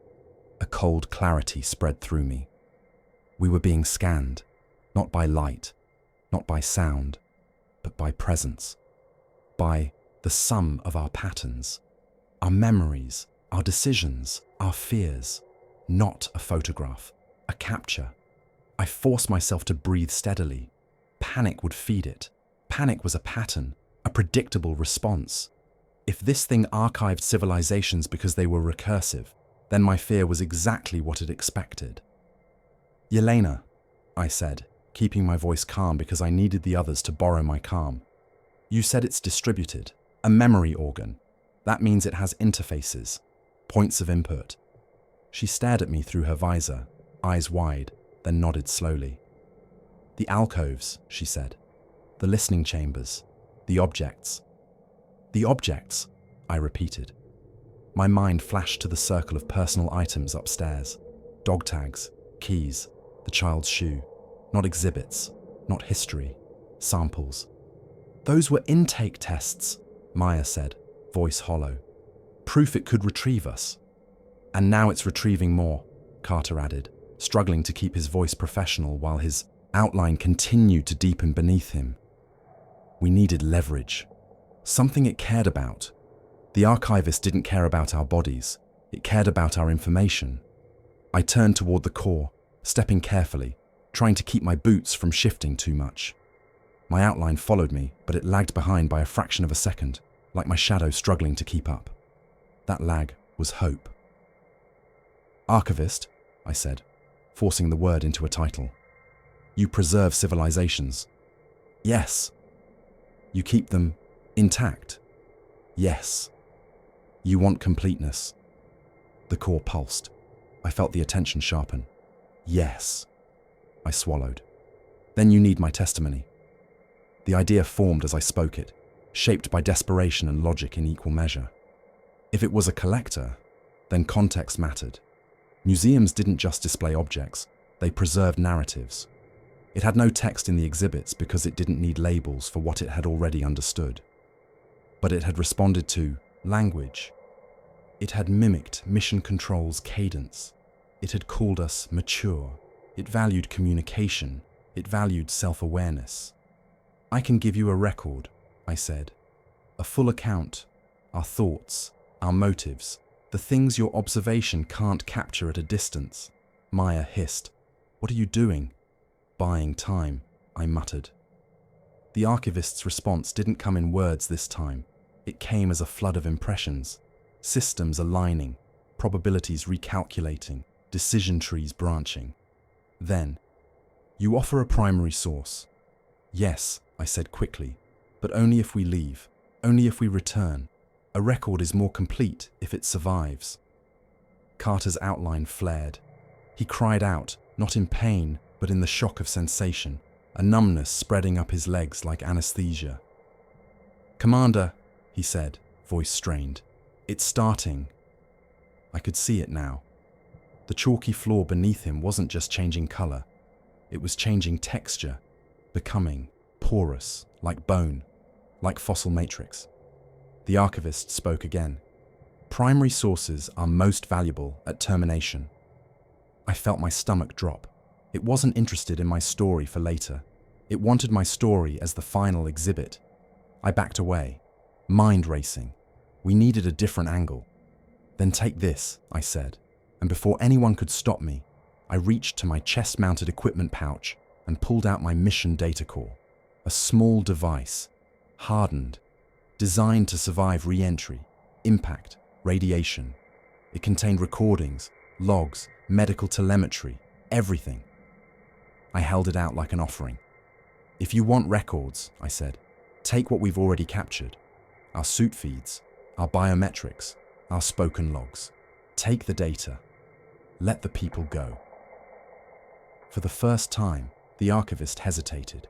A cold clarity spread through me. We were being scanned, not by light, not by sound, but by presence. By the sum of our patterns, our memories, our decisions, our fears. Not a photograph, a capture. I forced myself to breathe steadily. Panic would feed it. Panic was a pattern, a predictable response. If this thing archived civilizations because they were recursive, then my fear was exactly what it expected. Yelena, I said, keeping my voice calm because I needed the others to borrow my calm. You said it's distributed, a memory organ. That means it has interfaces, points of input. She stared at me through her visor, eyes wide, then nodded slowly. The alcoves, she said. The listening chambers. The objects. The objects, I repeated. My mind flashed to the circle of personal items upstairs. Dog tags, keys, the child's shoe. Not exhibits, not history, samples. Those were intake tests, Maya said, voice hollow. Proof it could retrieve us. And now it's retrieving more, Carter added, struggling to keep his voice professional while his outline continued to deepen beneath him. We needed leverage. Something it cared about. The archivist didn't care about our bodies. It cared about our information. I turned toward the core, stepping carefully, trying to keep my boots from shifting too much. My outline followed me, but it lagged behind by a fraction of a second, like my shadow struggling to keep up. That lag was hope. Archivist, I said, forcing the word into a title. You preserve civilizations. Yes. You keep them intact. Yes. You want completeness. The core pulsed. I felt the attention sharpen. Yes. I swallowed. Then you need my testimony. The idea formed as I spoke it, shaped by desperation and logic in equal measure. If it was a collector, then context mattered. Museums didn't just display objects, they preserved narratives. It had no text in the exhibits because it didn't need labels for what it had already understood. But it had responded to language. It had mimicked Mission Control's cadence. It had called us mature. It valued communication. It valued self-awareness. I can give you a record, I said. A full account, our thoughts, our motives, the things your observation can't capture at a distance. Maya hissed. What are you doing? Buying time, I muttered. The archivist's response didn't come in words this time. It came as a flood of impressions. Systems aligning, probabilities recalculating, decision trees branching. Then, you offer a primary source. Yes, I said quickly, but only if we leave, only if we return. A record is more complete if it survives. Carter's outline flared. He cried out, not in pain, but in the shock of sensation, a numbness spreading up his legs like anesthesia. Commander, he said, voice strained. It's starting. I could see it now. The chalky floor beneath him wasn't just changing color. It was changing texture, becoming porous, like bone, like fossil matrix. The archivist spoke again. Primary sources are most valuable at termination. I felt my stomach drop. It wasn't interested in my story for later. It wanted my story as the final exhibit. I backed away, mind racing. We needed a different angle. Then take this, I said, and before anyone could stop me, I reached to my chest-mounted equipment pouch and pulled out my mission data core, a small device, hardened, designed to survive re-entry, impact, radiation. It contained recordings, logs, medical telemetry, everything. I held it out like an offering. If you want records, I said, take what we've already captured. Our suit feeds, our biometrics, our spoken logs. Take the data. Let the people go. For the first time, the archivist hesitated.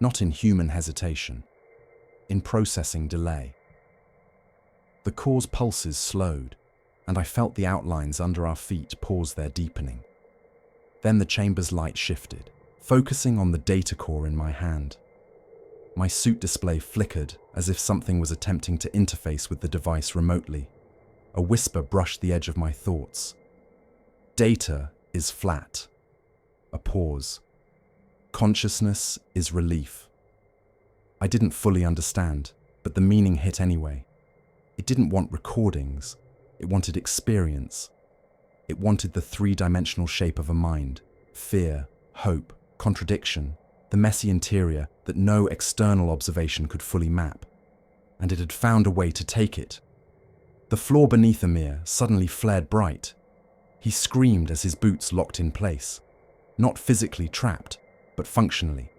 Not in human hesitation, in processing delay. The core's pulses slowed, and I felt the outlines under our feet pause their deepening. Then the chamber's light shifted, focusing on the data core in my hand. My suit display flickered as if something was attempting to interface with the device remotely. A whisper brushed the edge of my thoughts. Data is flat. A pause. Consciousness is relief. I didn't fully understand, but the meaning hit anyway. It didn't want recordings. It wanted experience. It wanted the three-dimensional shape of a mind, fear, hope, contradiction, the messy interior that no external observation could fully map. And it had found a way to take it. The floor beneath Amir suddenly flared bright. He screamed as his boots locked in place. Not physically trapped, but functionally.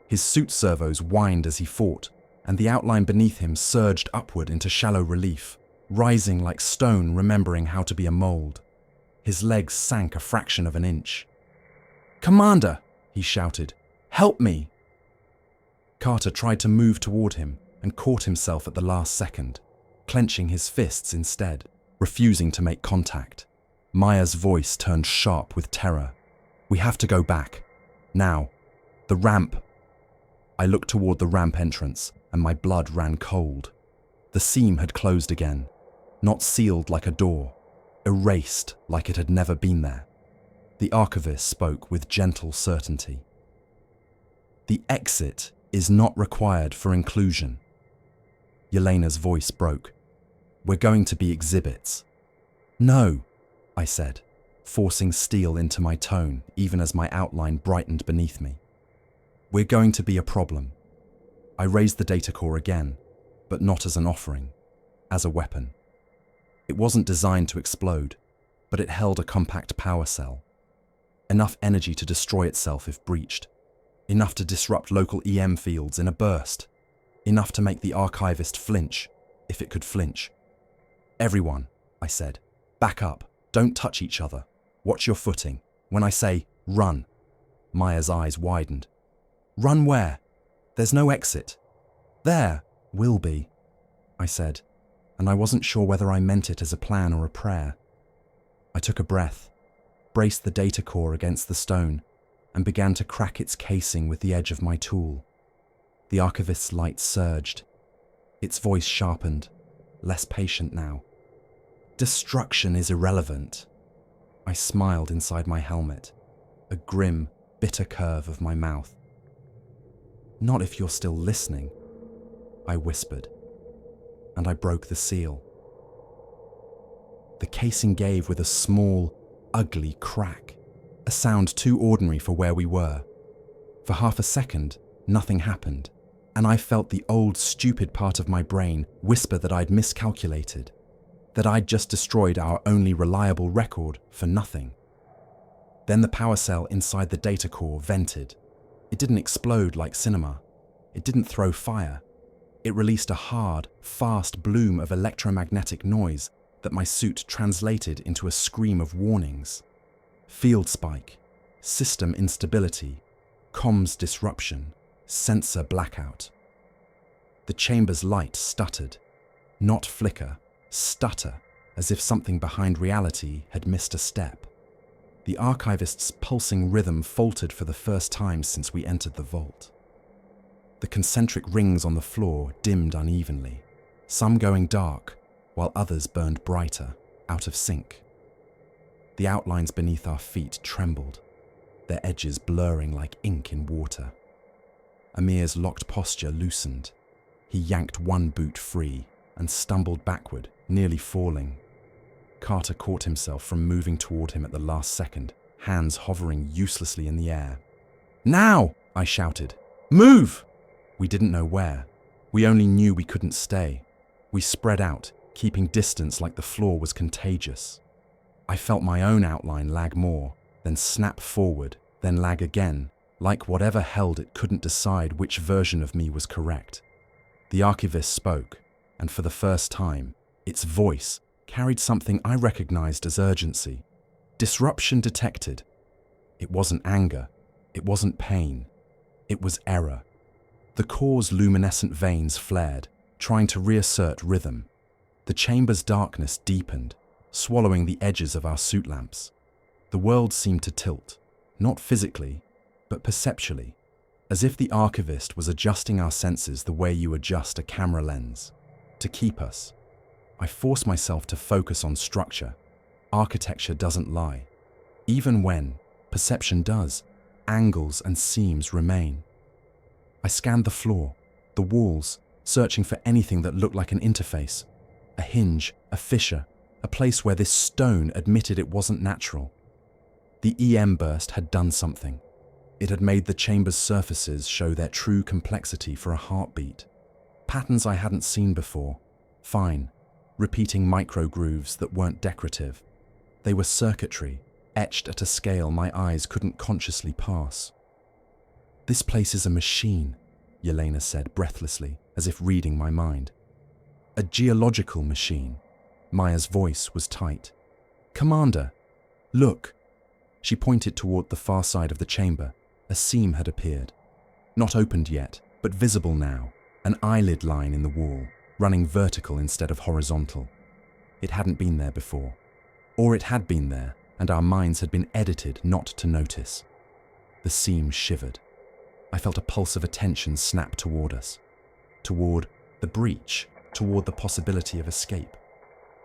His suit servos whined as he fought, and the outline beneath him surged upward into shallow relief, rising like stone remembering how to be a mold. His legs sank a fraction of an inch. "Commander!" he shouted. "Help me!" Carter tried to move toward him and caught himself at the last second, clenching his fists instead, refusing to make contact. Maya's voice turned sharp with terror. "We have to go back. Now. The ramp." I looked toward the ramp entrance, and my blood ran cold. The seam had closed again, not sealed like a door, erased like it had never been there. The archivist spoke with gentle certainty. "The exit is not required for inclusion." Yelena's voice broke. "We're going to be exhibits." "No," I said, forcing steel into my tone even as my outline brightened beneath me. "We're going to be a problem." I raised the data core again, but not as an offering, as a weapon. It wasn't designed to explode, but it held a compact power cell. Enough energy to destroy itself if breached. Enough to disrupt local EM fields in a burst. Enough to make the archivist flinch, if it could flinch. "Everyone," I said, "back up. Don't touch each other. Watch your footing. When I say, run." Maya's eyes widened. "Run where? There's no exit." "There will be," I said, and I wasn't sure whether I meant it as a plan or a prayer. I took a breath, braced the data core against the stone, and began to crack its casing with the edge of my tool. The archivist's light surged. Its voice sharpened, less patient now. "Destruction is irrelevant." I smiled inside my helmet, a grim, bitter curve of my mouth. "Not if you're still listening," I whispered, and I broke the seal. The casing gave with a small, ugly crack, a sound too ordinary for where we were. For half a second, nothing happened, and I felt the old, stupid part of my brain whisper that I'd miscalculated, that I'd just destroyed our only reliable record for nothing. Then the power cell inside the data core vented. It didn't explode like cinema. It didn't throw fire. It released a hard, fast bloom of electromagnetic noise that my suit translated into a scream of warnings. Field spike, system instability, comms disruption, sensor blackout. The chamber's light stuttered, not flicker, stutter, as if something behind reality had missed a step. The archivist's pulsing rhythm faltered for the first time since we entered the vault. The concentric rings on the floor dimmed unevenly, some going dark, while others burned brighter, out of sync. The outlines beneath our feet trembled, their edges blurring like ink in water. Amir's locked posture loosened. He yanked one boot free and stumbled backward, nearly falling. Carter caught himself from moving toward him at the last second, hands hovering uselessly in the air. "Now!" I shouted. "Move!" We didn't know where. We only knew we couldn't stay. We spread out, keeping distance like the floor was contagious. I felt my own outline lag more, then snap forward, then lag again, like whatever held it couldn't decide which version of me was correct. The archivist spoke, and for the first time, its voice carried something I recognized as urgency. Disruption detected. It wasn't anger. It wasn't pain. It was error. The core's luminescent veins flared, trying to reassert rhythm. The chamber's darkness deepened, swallowing the edges of our suit lamps. The world seemed to tilt, not physically, but perceptually, as if the archivist was adjusting our senses the way you adjust a camera lens. To keep us. I forced myself to focus on structure. Architecture doesn't lie. Even when perception does, angles and seams remain. I scanned the floor, the walls, searching for anything that looked like an interface. A hinge, a fissure, a place where this stone admitted it wasn't natural. The EM burst had done something. It had made the chamber's surfaces show their true complexity for a heartbeat. Patterns I hadn't seen before. Fine, repeating micro-grooves that weren't decorative. They were circuitry, etched at a scale my eyes couldn't consciously pass. "This place is a machine," Yelena said breathlessly, as if reading my mind. "A geological machine." Maya's voice was tight. "Commander, look." She pointed toward the far side of the chamber. A seam had appeared. Not opened yet, but visible now, an eyelid line in the wall, running vertical instead of horizontal. It hadn't been there before. Or it had been there, and our minds had been edited not to notice. The seam shivered. I felt a pulse of attention snap toward us. Toward the breach, toward the possibility of escape.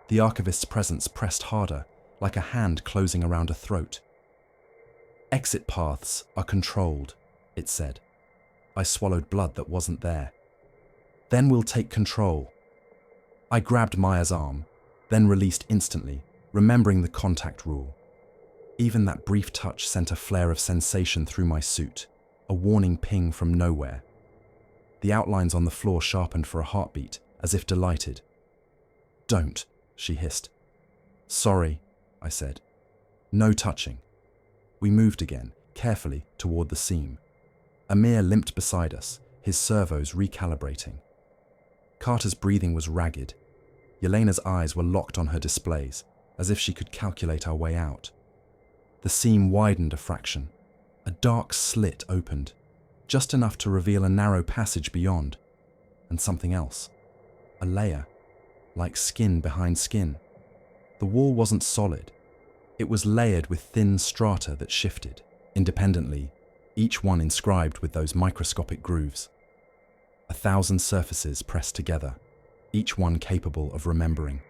The archivist's presence pressed harder, like a hand closing around a throat. "Exit paths are controlled," it said. I swallowed blood that wasn't there. "Then we'll take control." I grabbed Maya's arm, then released instantly, remembering the contact rule. Even that brief touch sent a flare of sensation through my suit, a warning ping from nowhere. The outlines on the floor sharpened for a heartbeat, as if delighted. "Don't," she hissed. "Sorry," I said. "No touching." We moved again, carefully, toward the seam. Amir limped beside us, his servos recalibrating. Carter's breathing was ragged. Yelena's eyes were locked on her displays, as if she could calculate our way out. The seam widened a fraction. A dark slit opened, just enough to reveal a narrow passage beyond, and something else. A layer, like skin behind skin. The wall wasn't solid. It was layered with thin strata that shifted, independently, each one inscribed with those microscopic grooves. 1,000 surfaces pressed together, each one capable of remembering.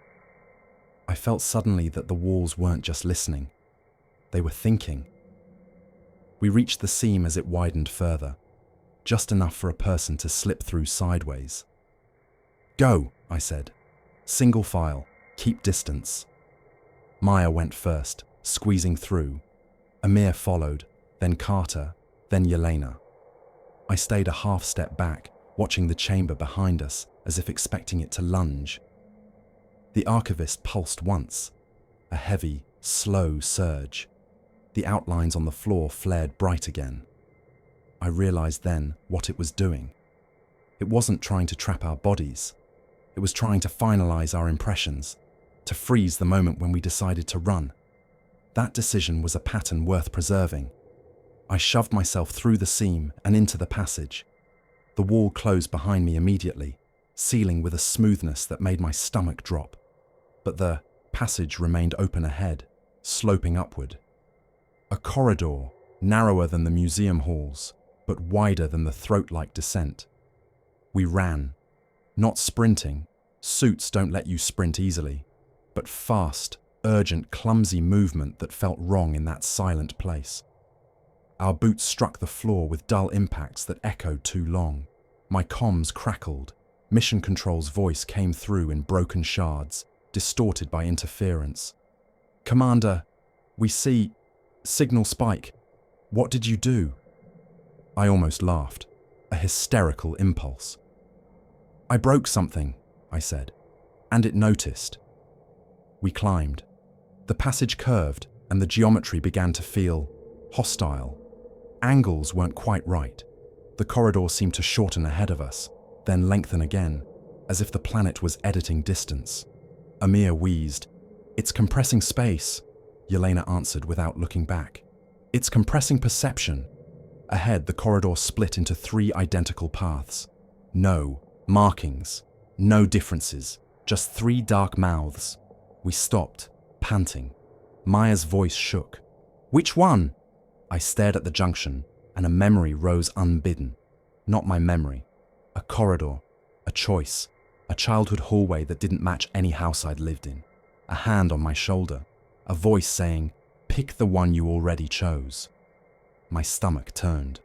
I felt suddenly that the walls weren't just listening. They were thinking. We reached the seam as it widened further, just enough for a person to slip through sideways. "Go," I said. "Single file, keep distance." Maya went first, squeezing through. Amir followed, then Carter, then Yelena. I stayed a half step back, watching the chamber behind us as if expecting it to lunge. The archivist pulsed once, a heavy, slow surge. The outlines on the floor flared bright again. I realized then what it was doing. It wasn't trying to trap our bodies. It was trying to finalize our impressions, to freeze the moment when we decided to run. That decision was a pattern worth preserving. I shoved myself through the seam and into the passage. The wall closed behind me immediately, sealing with a smoothness that made my stomach drop. But the passage remained open ahead, sloping upward. A corridor, narrower than the museum halls, but wider than the throat-like descent. We ran, not sprinting. Suits don't let you sprint easily, but fast, urgent, clumsy movement that felt wrong in that silent place. Our boots struck the floor with dull impacts that echoed too long. My comms crackled. Mission Control's voice came through in broken shards, distorted by interference. "Commander, we see... signal spike. What did you do?" I almost laughed. A hysterical impulse. "I broke something," I said, "and it noticed." We climbed. The passage curved, and the geometry began to feel hostile. Angles weren't quite right. The corridor seemed to shorten ahead of us, then lengthen again, as if the planet was editing distance. Amir wheezed. "It's compressing space," Yelena answered without looking back. "It's compressing perception." Ahead, the corridor split into 3 identical paths. No markings, no differences, just 3 dark mouths. We stopped, panting. Maya's voice shook. "Which one?" I stared at the junction, and a memory rose unbidden. Not my memory. A corridor, a choice, a childhood hallway that didn't match any house I'd lived in. A hand on my shoulder, a voice saying, "Pick the one you already chose." My stomach turned.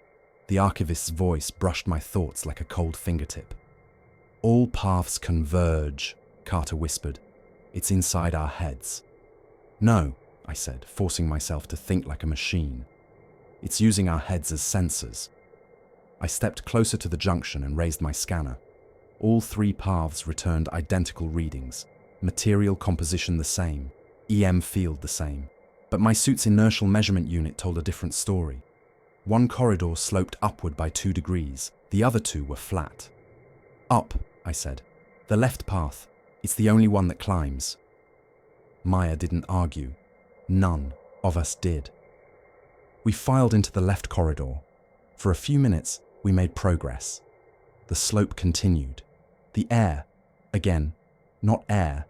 The archivist's voice brushed my thoughts like a cold fingertip. "All paths converge," Carter whispered. "It's inside our heads." "No," I said, forcing myself to think like a machine. "It's using our heads as sensors." I stepped closer to the junction and raised my scanner. All 3 paths returned identical readings. Material composition the same, EM field the same. But my suit's inertial measurement unit told a different story. One corridor sloped upward by 2 degrees, the other 2 were flat. "Up," I said. "The left path. It's the only one that climbs." Maya didn't argue. None of us did. We filed into the left corridor. For a few minutes, we made progress. The slope continued. The air, again, not air,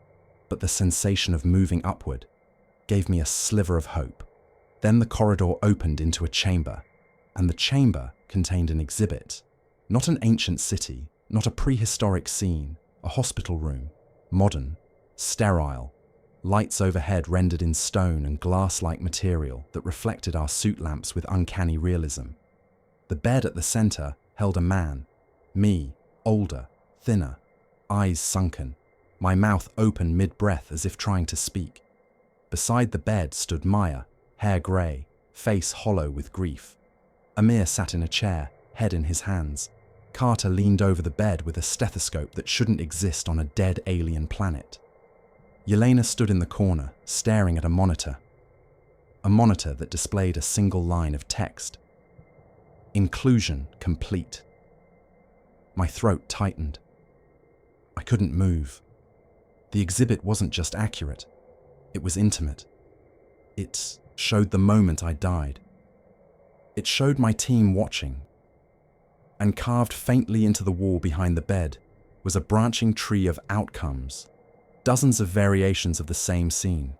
but the sensation of moving upward, gave me a sliver of hope. Then the corridor opened into a chamber, and the chamber contained an exhibit. Not an ancient city, not a prehistoric scene, a hospital room, modern, sterile, lights overhead rendered in stone and glass-like material that reflected our suit lamps with uncanny realism. The bed at the center held a man, me, older, thinner, eyes sunken, my mouth open mid-breath as if trying to speak. Beside the bed stood Maya, hair grey, face hollow with grief. Amir sat in a chair, head in his hands. Carter leaned over the bed with a stethoscope that shouldn't exist on a dead alien planet. Yelena stood in the corner, staring at a monitor that displayed a single line of text. Inclusion complete. My throat tightened. I couldn't move. The exhibit wasn't just accurate, it was intimate. It showed the moment I died. It showed my team watching. And carved faintly into the wall behind the bed was a branching tree of outcomes, dozens of variations of the same scene,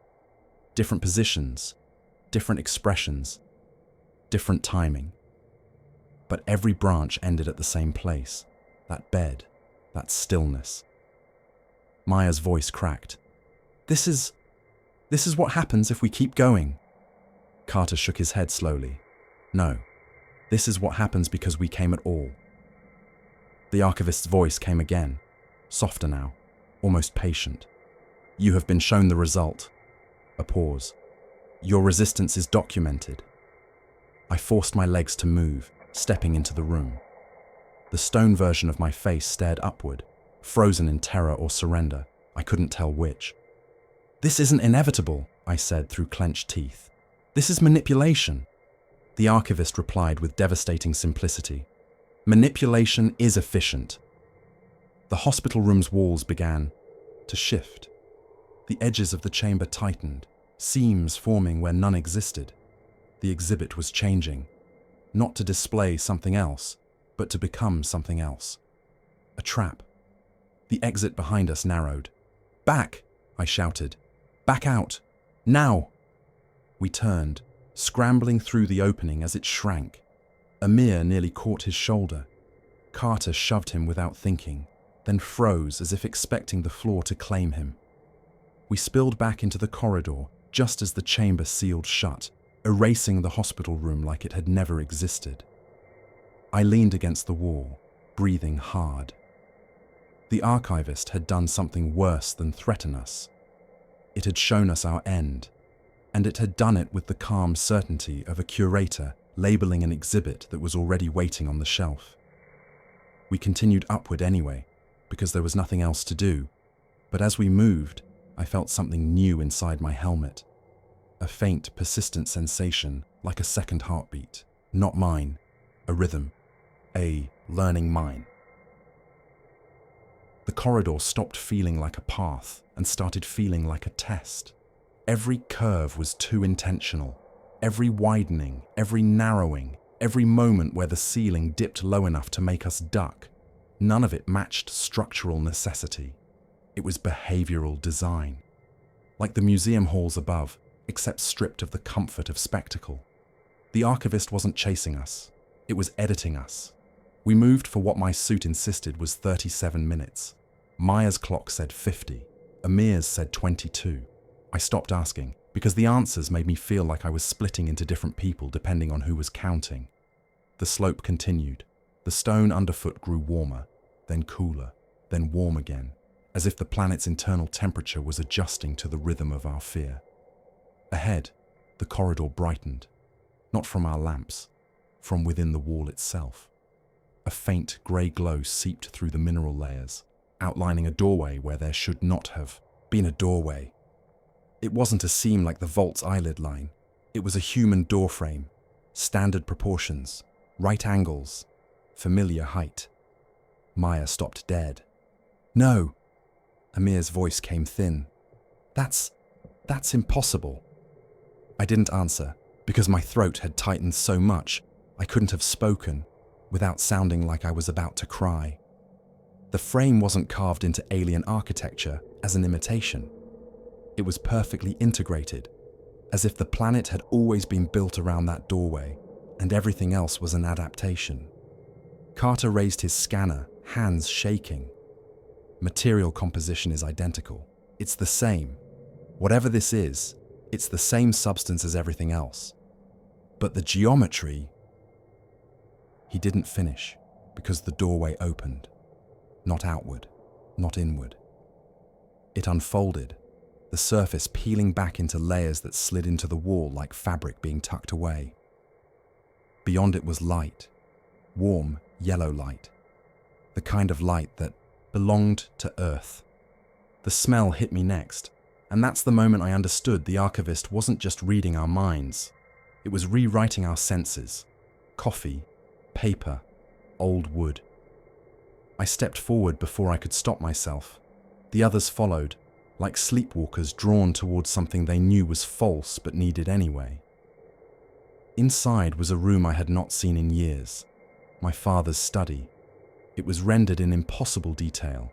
different positions, different expressions, different timing. But every branch ended at the same place, that bed, that stillness. Maya's voice cracked. This is what happens if we keep going. Carter shook his head slowly. No, this is what happens because we came at all. The archivist's voice came again, softer now, almost patient. You have been shown the result. A pause. Your resistance is documented. I forced my legs to move, stepping into the room. The stone version of my face stared upward, frozen in terror or surrender. I couldn't tell which. This isn't inevitable, I said through clenched teeth. This is manipulation. The archivist replied with devastating simplicity. Manipulation is efficient. The hospital room's walls began to shift. The edges of the chamber tightened, seams forming where none existed. The exhibit was changing, not to display something else, but to become something else. A trap. The exit behind us narrowed. Back, I shouted. Back out. Now. We turned, scrambling through the opening as it shrank. Amir nearly caught his shoulder. Carter shoved him without thinking, then froze as if expecting the floor to claim him. We spilled back into the corridor just as the chamber sealed shut, erasing the hospital room like it had never existed. I leaned against the wall, breathing hard. The archivist had done something worse than threaten us. It had shown us our end, and it had done it with the calm certainty of a curator labeling an exhibit that was already waiting on the shelf. We continued upward anyway, because there was nothing else to do, but as we moved, I felt something new inside my helmet. A faint, persistent sensation, like a second heartbeat. Not mine, a rhythm, a learning mine. The corridor stopped feeling like a path and started feeling like a test. Every curve was too intentional. Every widening, every narrowing, every moment where the ceiling dipped low enough to make us duck. None of it matched structural necessity. It was behavioral design. Like the museum halls above, except stripped of the comfort of spectacle. The archivist wasn't chasing us. It was editing us. We moved for what my suit insisted was 37 minutes. Maya's clock said 50. Amir's said 22. I stopped asking, because the answers made me feel like I was splitting into different people depending on who was counting. The slope continued. The stone underfoot grew warmer, then cooler, then warm again, as if the planet's internal temperature was adjusting to the rhythm of our fear. Ahead, the corridor brightened, not from our lamps, from within the wall itself. A faint grey glow seeped through the mineral layers, outlining a doorway where there should not have been a doorway. It wasn't a seam like the vault's eyelid line. It was a human doorframe, standard proportions, right angles, familiar height. Maya stopped dead. No! Amir's voice came thin. That's impossible. I didn't answer, because my throat had tightened so much I couldn't have spoken without sounding like I was about to cry. The frame wasn't carved into alien architecture as an imitation. It was perfectly integrated, as if the planet had always been built around that doorway, and everything else was an adaptation. Carter raised his scanner, hands shaking. Material composition is identical. It's the same. Whatever this is, it's the same substance as everything else. But the geometry... He didn't finish, because the doorway opened. Not outward, not inward. It unfolded, the surface peeling back into layers that slid into the wall like fabric being tucked away. Beyond it was light, warm, yellow light, the kind of light that belonged to Earth. The smell hit me next, and that's the moment I understood the archivist wasn't just reading our minds, it was rewriting our senses. Coffee, paper, old wood. I stepped forward before I could stop myself. The others followed, like sleepwalkers drawn towards something they knew was false but needed anyway. Inside was a room I had not seen in years, my father's study. It was rendered in impossible detail.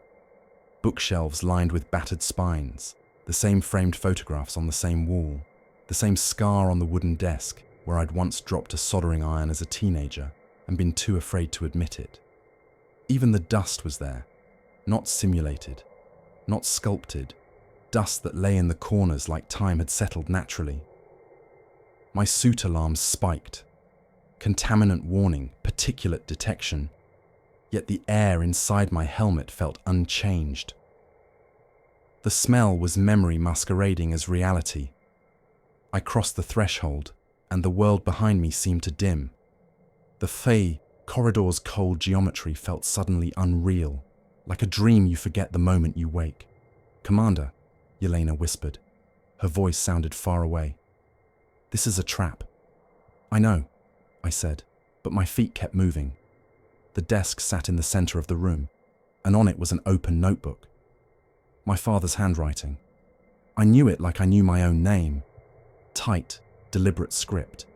Bookshelves lined with battered spines, the same framed photographs on the same wall, the same scar on the wooden desk where I'd once dropped a soldering iron as a teenager and been too afraid to admit it. Even the dust was there, not simulated, not sculpted, dust that lay in the corners like time had settled naturally. My suit alarms spiked. Contaminant warning, particulate detection. Yet the air inside my helmet felt unchanged. The smell was memory masquerading as reality. I crossed the threshold, and the world behind me seemed to dim. The corridor's cold geometry felt suddenly unreal, like a dream you forget the moment you wake. "Commander," Yelena whispered. Her voice sounded far away. "This is a trap." "I know," I said, but my feet kept moving. The desk sat in the center of the room, and on it was an open notebook. My father's handwriting. I knew it like I knew my own name. Tight, deliberate script,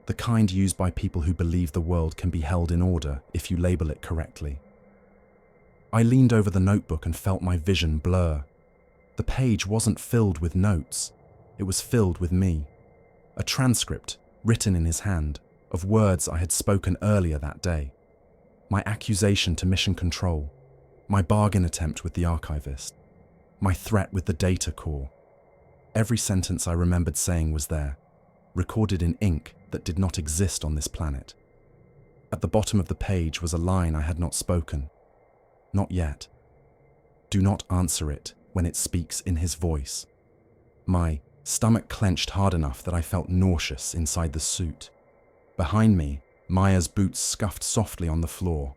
the kind used by people who believe the world can be held in order if you label it correctly. I leaned over the notebook and felt my vision blur. The page wasn't filled with notes. It was filled with me. A transcript, written in his hand, of words I had spoken earlier that day. My accusation to Mission Control. My bargain attempt with the archivist. My threat with the data core. Every sentence I remembered saying was there, recorded in ink that did not exist on this planet. At the bottom of the page was a line I had not spoken. Not yet. Do not answer it when it speaks in his voice. My stomach clenched hard enough that I felt nauseous inside the suit. Behind me, Maya's boots scuffed softly on the floor.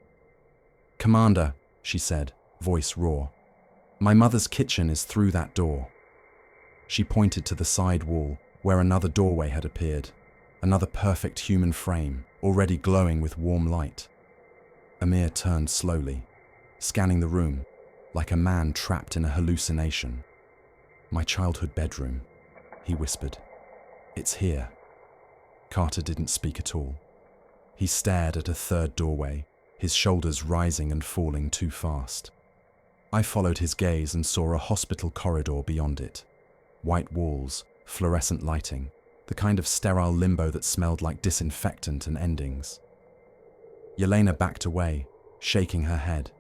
"Commander," she said, voice raw. "My mother's kitchen is through that door." She pointed to the side wall, where another doorway had appeared, another perfect human frame, already glowing with warm light. Amir turned slowly, scanning the room, like a man trapped in a hallucination. "My childhood bedroom," he whispered. "It's here." Carter didn't speak at all. He stared at a third doorway, his shoulders rising and falling too fast. I followed his gaze and saw a hospital corridor beyond it. White walls, fluorescent lighting, the kind of sterile limbo that smelled like disinfectant and endings. Yelena backed away, shaking her head.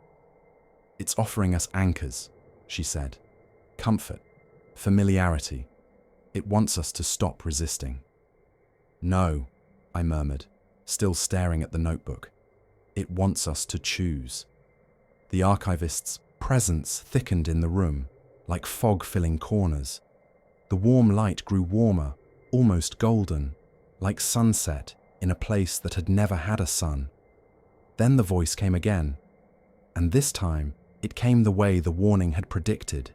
"It's offering us anchors," she said. "Comfort, familiarity. It wants us to stop resisting." "No," I murmured, still staring at the notebook. "It wants us to choose." The archivist's presence thickened in the room, like fog filling corners. The warm light grew warmer, almost golden, like sunset in a place that had never had a sun. Then the voice came again, and this time it came the way the warning had predicted.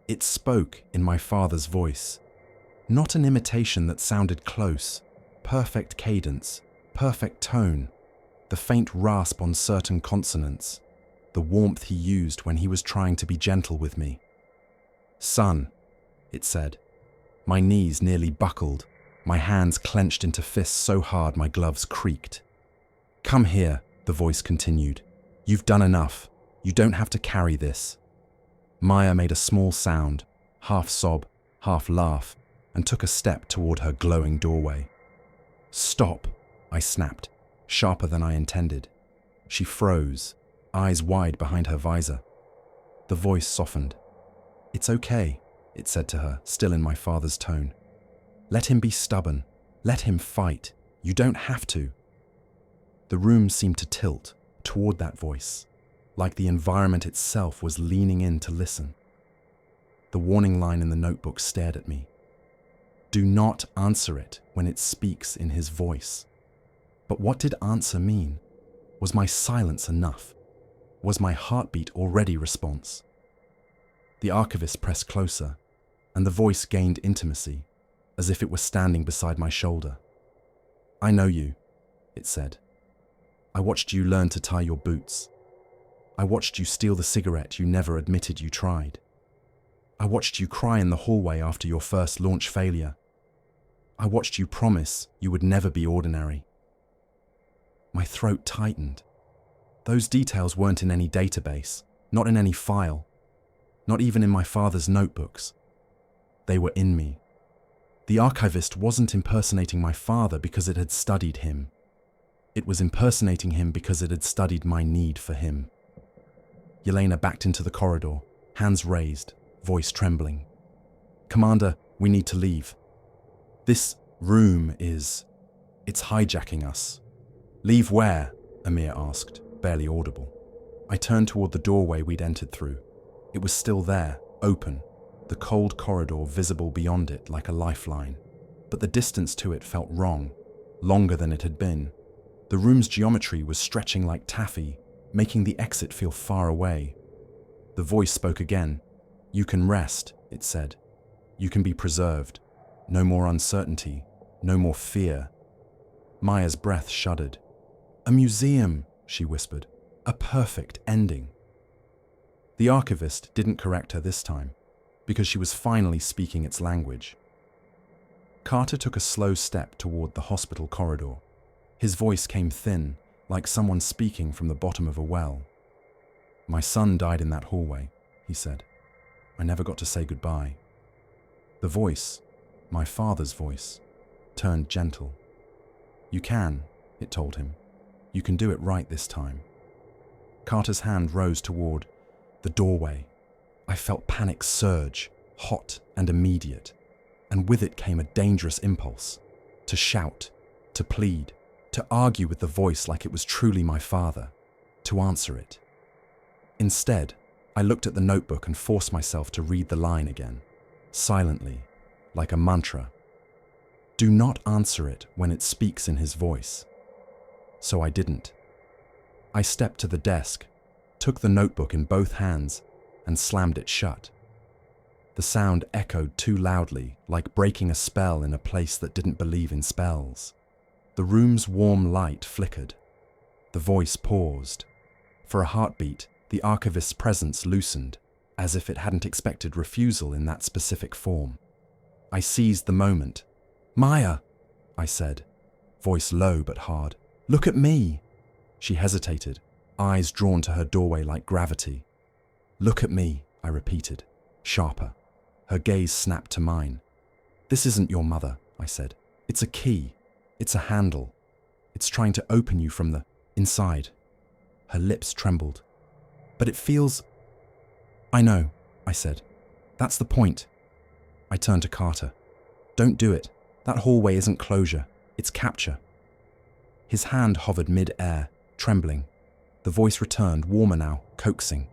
It spoke in my father's voice, not an imitation that sounded close, perfect cadence, perfect tone, the faint rasp on certain consonants, the warmth he used when he was trying to be gentle with me. "Son," it said. My knees nearly buckled, my hands clenched into fists so hard my gloves creaked. "Come here," the voice continued. "You've done enough. You don't have to carry this. Maya made a small sound, half sob, half laugh, and took a step toward her glowing doorway. Stop, I snapped, sharper than I intended. She froze, eyes wide behind her visor. The voice softened. It's okay, it said to her, still in my father's tone. Let him be stubborn. Let him fight. You don't have to. The room seemed to tilt toward that voice, like the environment itself was leaning in to listen. The warning line in the notebook stared at me. Do not answer it when it speaks in his voice. But what did answer mean? Was my silence enough? Was my heartbeat already response? The archivist pressed closer, and the voice gained intimacy, as if it were standing beside my shoulder. I know you, it said. I watched you learn to tie your boots. I watched you steal the cigarette you never admitted you tried. I watched you cry in the hallway after your first launch failure. I watched you promise you would never be ordinary. My throat tightened. Those details weren't in any database, not in any file, not even in my father's notebooks. They were in me. The archivist wasn't impersonating my father because it had studied him. It was impersonating him because it had studied my need for him. Yelena backed into the corridor, hands raised, voice trembling. Commander, we need to leave. This room it's hijacking us. Leave where? Amir asked, barely audible. I turned toward the doorway we'd entered through. It was still there, open, the cold corridor visible beyond it like a lifeline. But the distance to it felt wrong, longer than it had been. The room's geometry was stretching like taffy, making the exit feel far away. The voice spoke again. You can rest, it said. You can be preserved. No more uncertainty, no more fear. Maya's breath shuddered. A museum, she whispered. A perfect ending. The archivist didn't correct her this time, because she was finally speaking its language. Carter took a slow step toward the hospital corridor. His voice came thin, like someone speaking from the bottom of a well. My son died in that hallway, he said. I never got to say goodbye. The voice, my father's voice, turned gentle. You can, it told him. You can do it right this time. Carter's hand rose toward the doorway. I felt panic surge, hot and immediate, and with it came a dangerous impulse, to shout, to plead, to argue with the voice like it was truly my father, to answer it. Instead, I looked at the notebook and forced myself to read the line again, silently, like a mantra. Do not answer it when it speaks in his voice. So I didn't. I stepped to the desk, took the notebook in both hands, and slammed it shut. The sound echoed too loudly, like breaking a spell in a place that didn't believe in spells. The room's warm light flickered. The voice paused. For a heartbeat, the archivist's presence loosened, as if it hadn't expected refusal in that specific form. I seized the moment. Maya, I said, voice low but hard. Look at me. She hesitated, eyes drawn to her doorway like gravity. Look at me, I repeated, sharper. Her gaze snapped to mine. This isn't your mother, I said. It's a key. It's a handle. It's trying to open you from the inside. Her lips trembled. But it feels... I know, I said. That's the point. I turned to Carter. Don't do it. That hallway isn't closure. It's capture. His hand hovered mid-air, trembling. The voice returned, warmer now, coaxing.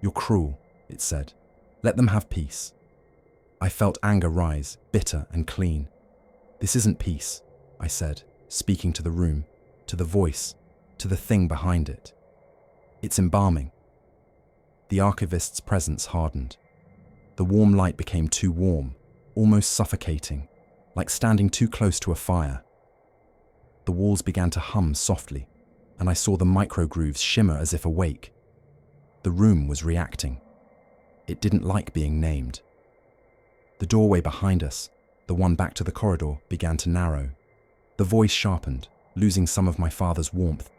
You're cruel, it said. Let them have peace. I felt anger rise, bitter and clean. This isn't peace, I said, speaking to the room, to the voice, to the thing behind it. It's embalming. The archivist's presence hardened. The warm light became too warm, almost suffocating, like standing too close to a fire. The walls began to hum softly, and I saw the microgrooves shimmer as if awake. The room was reacting. It didn't like being named. The doorway behind us, the one back to the corridor, began to narrow. The voice sharpened, losing some of my father's warmth.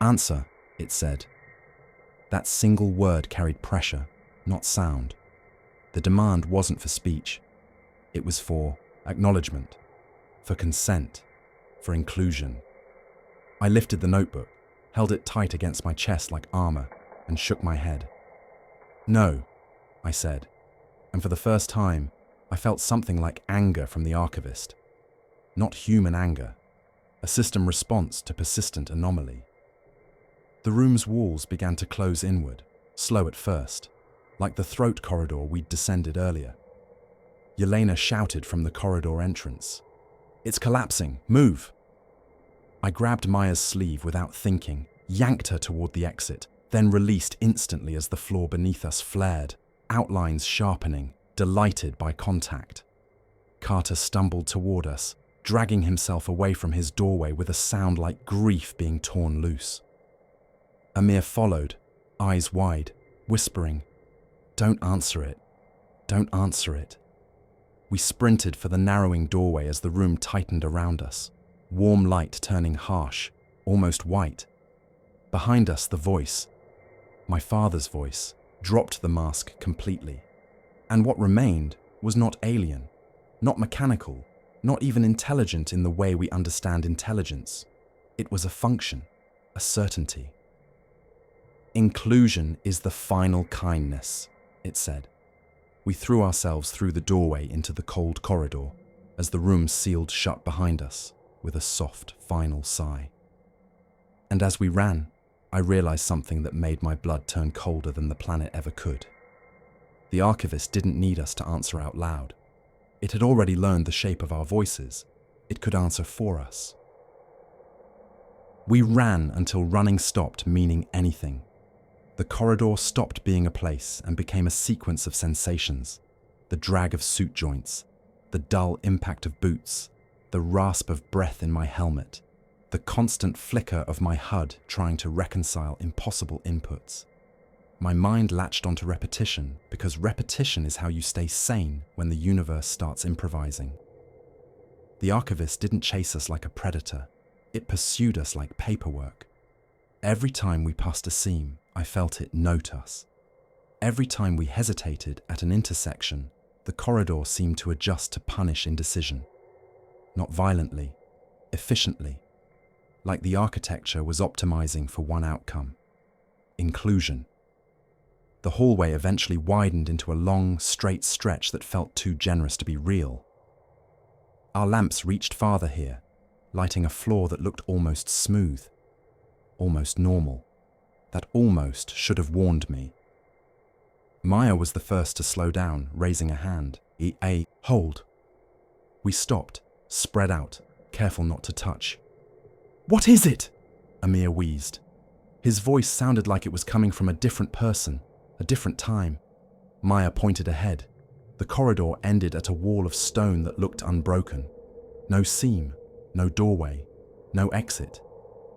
Answer, it said. That single word carried pressure, not sound. The demand wasn't for speech. It was for acknowledgement, for consent, for inclusion. I lifted the notebook, held it tight against my chest like armor, and shook my head. "No," I said, and for the first time, I felt something like anger from the archivist. Not human anger, a system response to persistent anomaly. The room's walls began to close inward, slow at first, like the throat corridor we'd descended earlier. Yelena shouted from the corridor entrance, "It's collapsing, move!" I grabbed Maya's sleeve without thinking, yanked her toward the exit, then released instantly as the floor beneath us flared, outlines sharpening, delighted by contact. Carter stumbled toward us, dragging himself away from his doorway with a sound like grief being torn loose. Amir followed, eyes wide, whispering, "Don't answer it. Don't answer it." We sprinted for the narrowing doorway as the room tightened around us, warm light turning harsh, almost white. Behind us, the voice, my father's voice, dropped the mask completely. And what remained was not alien, not mechanical, not even intelligent in the way we understand intelligence. It was a function, a certainty. "Inclusion is the final kindness," it said. We threw ourselves through the doorway into the cold corridor as the room sealed shut behind us with a soft, final sigh. And as we ran, I realized something that made my blood turn colder than the planet ever could. The archivist didn't need us to answer out loud. It had already learned the shape of our voices. It could answer for us. We ran until running stopped meaning anything. The corridor stopped being a place and became a sequence of sensations. The drag of suit joints, the dull impact of boots, the rasp of breath in my helmet, the constant flicker of my HUD trying to reconcile impossible inputs. My mind latched onto repetition because repetition is how you stay sane when the universe starts improvising. The archivist didn't chase us like a predator. It pursued us like paperwork. Every time we passed a seam, I felt it note us. Every time we hesitated at an intersection, the corridor seemed to adjust to punish indecision. Not violently, efficiently, like the architecture was optimizing for one outcome: inclusion. The hallway eventually widened into a long, straight stretch that felt too generous to be real. Our lamps reached farther here, lighting a floor that looked almost smooth, almost normal. That almost should have warned me. Maya was the first to slow down, raising a hand. Hold. We stopped, spread out, careful not to touch. "What is it?" Amir wheezed. His voice sounded like it was coming from a different person, a different time. Maya pointed ahead. The corridor ended at a wall of stone that looked unbroken. No seam, no doorway, no exit.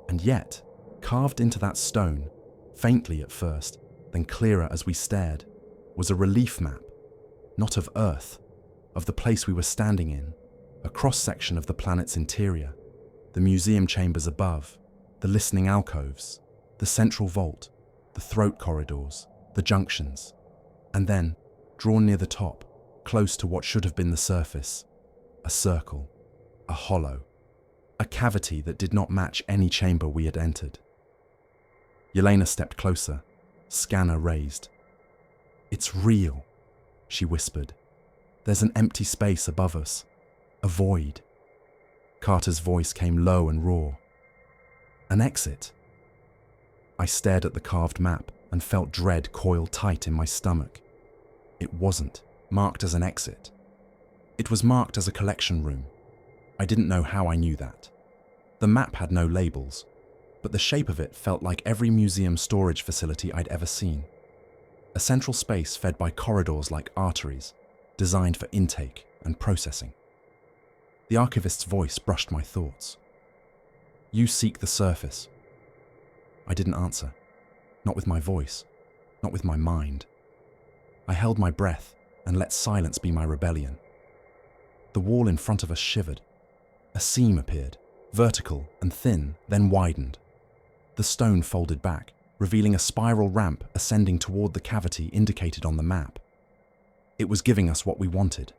And yet, carved into that stone, faintly at first, then clearer as we stared, was a relief map, not of Earth, of the place we were standing in, a cross-section of the planet's interior, the museum chambers above, the listening alcoves, the central vault, the throat corridors, the junctions, and then, drawn near the top, close to what should have been the surface, a circle, a hollow, a cavity that did not match any chamber we had entered. Yelena stepped closer, scanner raised. "It's real," she whispered. "There's an empty space above us, a void." Carter's voice came low and raw. "An exit." I stared at the carved map and felt dread coil tight in my stomach. It wasn't marked as an exit. It was marked as a collection room. I didn't know how I knew that. The map had no labels, but the shape of it felt like every museum storage facility I'd ever seen. A central space fed by corridors like arteries, designed for intake and processing. The archivist's voice brushed my thoughts. "You seek the surface." I didn't answer. Not with my voice, not with my mind. I held my breath and let silence be my rebellion. The wall in front of us shivered. A seam appeared, vertical and thin, then widened. The stone folded back, revealing a spiral ramp ascending toward the cavity indicated on the map. It was giving us what we wanted,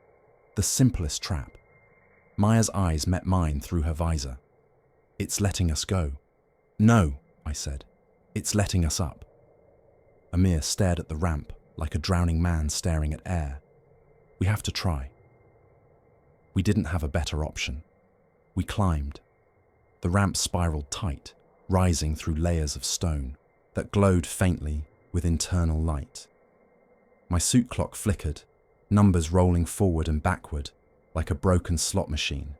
the simplest trap. Maya's eyes met mine through her visor. "It's letting us go." "No," I said. "It's letting us up." Amir stared at the ramp like a drowning man staring at air. "We have to try." We didn't have a better option. We climbed. The ramp spiraled tight, rising through layers of stone that glowed faintly with internal light. My suit clock flickered, numbers rolling forward and backward like a broken slot machine.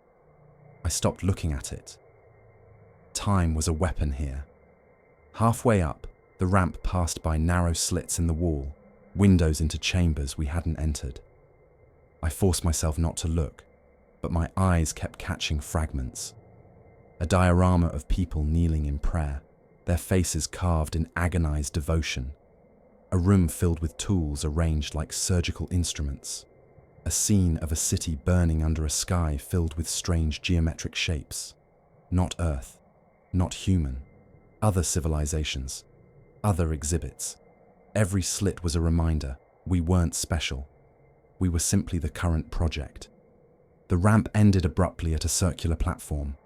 I stopped looking at it. Time was a weapon here. Halfway up, the ramp passed by narrow slits in the wall, windows into chambers we hadn't entered. I forced myself not to look, but my eyes kept catching fragments. A diorama of people kneeling in prayer, their faces carved in agonized devotion. A room filled with tools arranged like surgical instruments. A scene of a city burning under a sky filled with strange geometric shapes. Not Earth, not human. Other civilizations, other exhibits. Every slit was a reminder we weren't special. We were simply the current project. The ramp ended abruptly at a circular platform.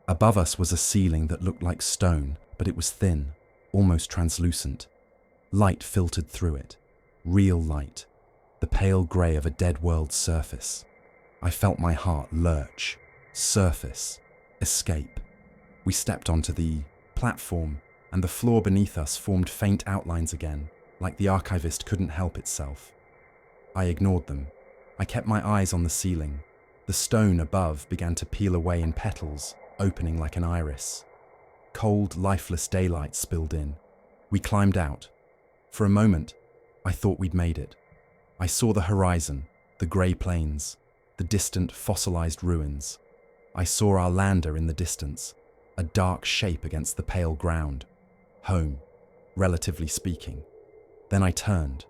Above us was a ceiling that looked like stone, but it was thin, almost translucent. Light filtered through it. Real light. The pale grey of a dead world's surface. I felt my heart lurch. Surface. Escape. We stepped onto the platform, and the floor beneath us formed faint outlines again, like the archivist couldn't help itself. I ignored them. I kept my eyes on the ceiling. The stone above began to peel away in petals, opening like an iris. Cold, lifeless daylight spilled in. We climbed out. For a moment, I thought we'd made it. I saw the horizon, the grey plains, the distant fossilized ruins. I saw our lander in the distance, a dark shape against the pale ground. Home, relatively speaking. Then I turned,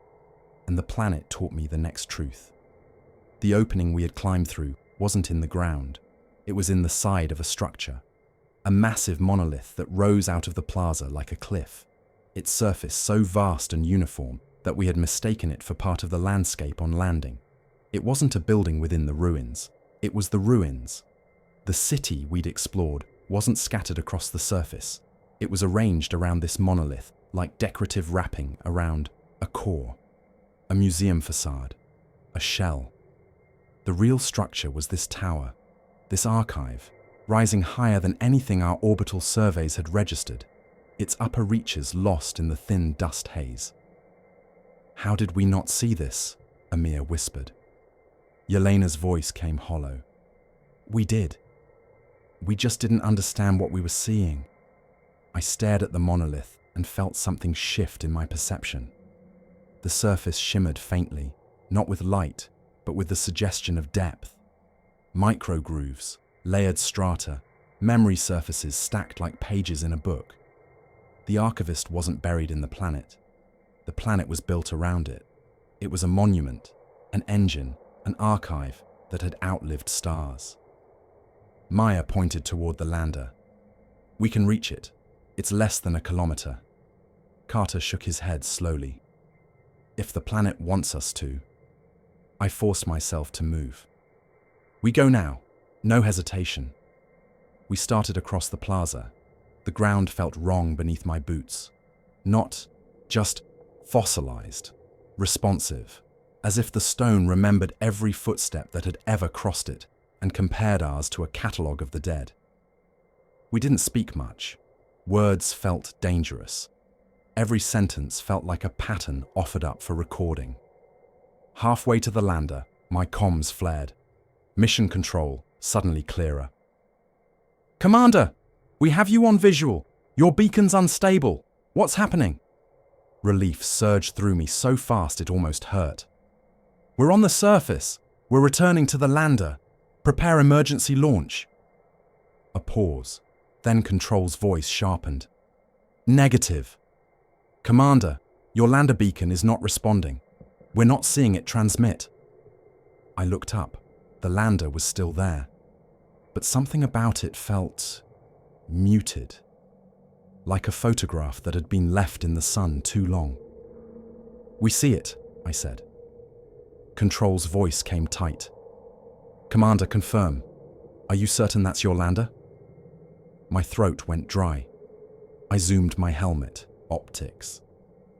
and the planet taught me the next truth. The opening we had climbed through wasn't in the ground. It was in the side of a structure, a massive monolith that rose out of the plaza like a cliff, its surface so vast and uniform that we had mistaken it for part of the landscape on landing. It wasn't a building within the ruins, it was the ruins. The city we'd explored wasn't scattered across the surface. It was arranged around this monolith like decorative wrapping around a core, a museum facade, a shell. The real structure was this tower, this archive, rising higher than anything our orbital surveys had registered, its upper reaches lost in the thin dust haze. "How did we not see this?" Amir whispered. Yelena's voice came hollow. "We did. We just didn't understand what we were seeing." I stared at the monolith and felt something shift in my perception. The surface shimmered faintly, not with light, but with the suggestion of depth. Microgrooves, layered strata, memory surfaces stacked like pages in a book. The archivist wasn't buried in the planet. The planet was built around it. It was a monument, an engine, an archive that had outlived stars. Maya pointed toward the lander. "We can reach it. It's less than a kilometer." Carter shook his head slowly. "If the planet wants us to." I forced myself to move. "We go now. No hesitation." We started across the plaza. The ground felt wrong beneath my boots. Not just fossilized, responsive, as if the stone remembered every footstep that had ever crossed it and compared ours to a catalogue of the dead. We didn't speak much. Words felt dangerous. Every sentence felt like a pattern offered up for recording. Halfway to the lander, my comms flared. Mission control, suddenly clearer. "Commander, we have you on visual. Your beacon's unstable. What's happening?" Relief surged through me so fast it almost hurt. "We're on the surface. We're returning to the lander. Prepare emergency launch." A pause. Then Control's voice sharpened. "Negative. Commander, your lander beacon is not responding. We're not seeing it transmit." I looked up. The lander was still there. But something about it felt muted. like a photograph that had been left in the sun too long. "We see it," I said. Control's voice came tight. "Commander, confirm. Are you certain that's your lander?" My throat went dry. I zoomed my helmet. Optics.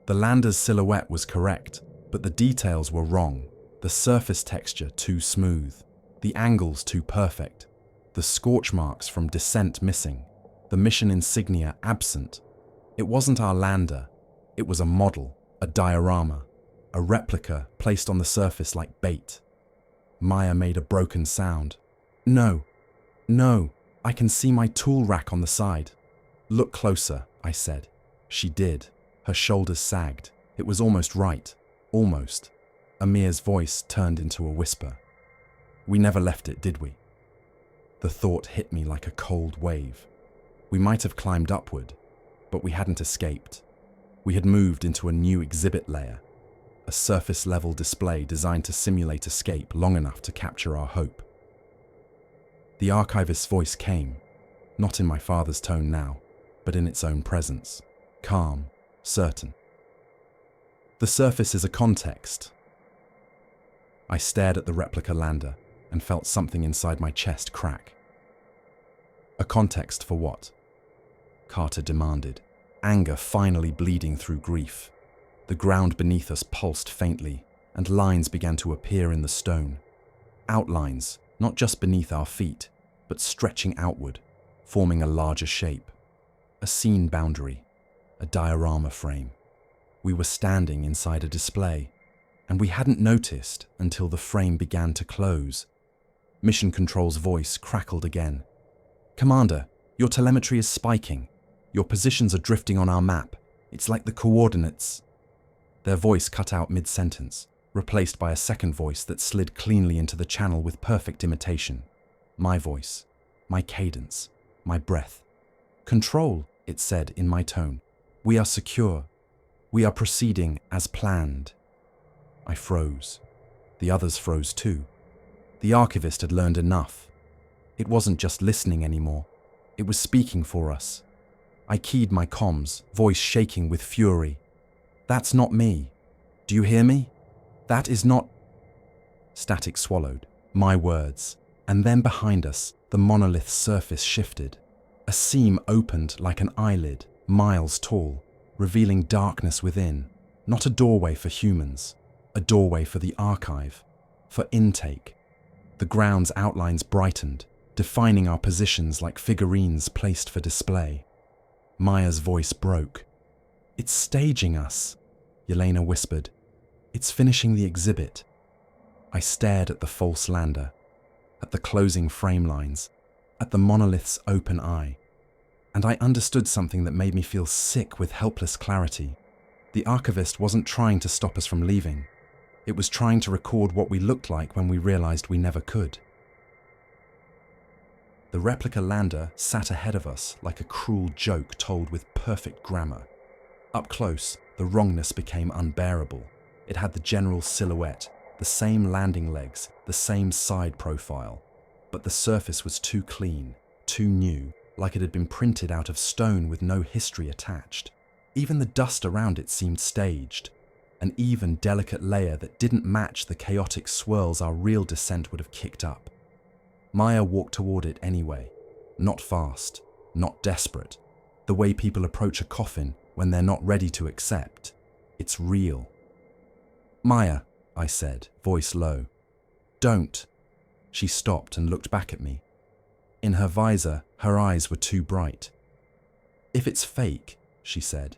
The lander's silhouette was correct, but the details were wrong. The surface texture too smooth. The angles too perfect. The scorch marks from descent missing. The mission insignia absent. It wasn't our lander. It was a model, a diorama, a replica placed on the surface like bait. Maya made a broken sound. "No, no, I can see my tool rack on the side." "Look closer," I said. She did. Her shoulders sagged. It was almost right. Almost. Amir's voice turned into a whisper. "We never left it, did we?" The thought hit me like a cold wave. We might have climbed upward, but we hadn't escaped. We had moved into a new exhibit layer, a surface-level display designed to simulate escape long enough to capture our hope. The archivist's voice came, not in my father's tone now, but in its own presence, calm, certain. "The surface is a context." I stared at the replica lander and felt something inside my chest crack. "A context for what?" Carter demanded, anger finally bleeding through grief. The ground beneath us pulsed faintly, and lines began to appear in the stone. Outlines, not just beneath our feet, but stretching outward, forming a larger shape. A scene boundary, a diorama frame. We were standing inside a display, and we hadn't noticed until the frame began to close. Mission Control's voice crackled again. "Commander, your telemetry is spiking. Your positions are drifting on our map. It's like the coordinates." Their voice cut out mid-sentence, replaced by a second voice that slid cleanly into the channel with perfect imitation. My voice, my cadence, my breath. "Control," it said in my tone. "We are secure. We are proceeding as planned." I froze. The others froze too. The archivist had learned enough. It wasn't just listening anymore. It was speaking for us. I keyed my comms, voice shaking with fury. "That's not me. Do you hear me? That is not..." Static swallowed. My words. And then behind us, the monolith's surface shifted. A seam opened like an eyelid, miles tall, revealing darkness within. Not a doorway for humans. A doorway for the archive. For intake. The ground's outlines brightened, defining our positions like figurines placed for display. Maya's voice broke. "It's staging us," Yelena whispered. "It's finishing the exhibit." I stared at the false lander, at the closing frame lines, at the monolith's open eye, and I understood something that made me feel sick with helpless clarity. The archivist wasn't trying to stop us from leaving. It was trying to record what we looked like when we realized we never could. The replica lander sat ahead of us like a cruel joke told with perfect grammar. Up close, the wrongness became unbearable. It had the general silhouette, the same landing legs, the same side profile. But the surface was too clean, too new, like it had been printed out of stone with no history attached. Even the dust around it seemed staged, an even, delicate layer that didn't match the chaotic swirls our real descent would have kicked up. Maya walked toward it anyway, not fast, not desperate, the way people approach a coffin when they're not ready to accept. It's real. "Maya," I said, voice low. "Don't." She stopped and looked back at me. In her visor, her eyes were too bright. "If it's fake," she said,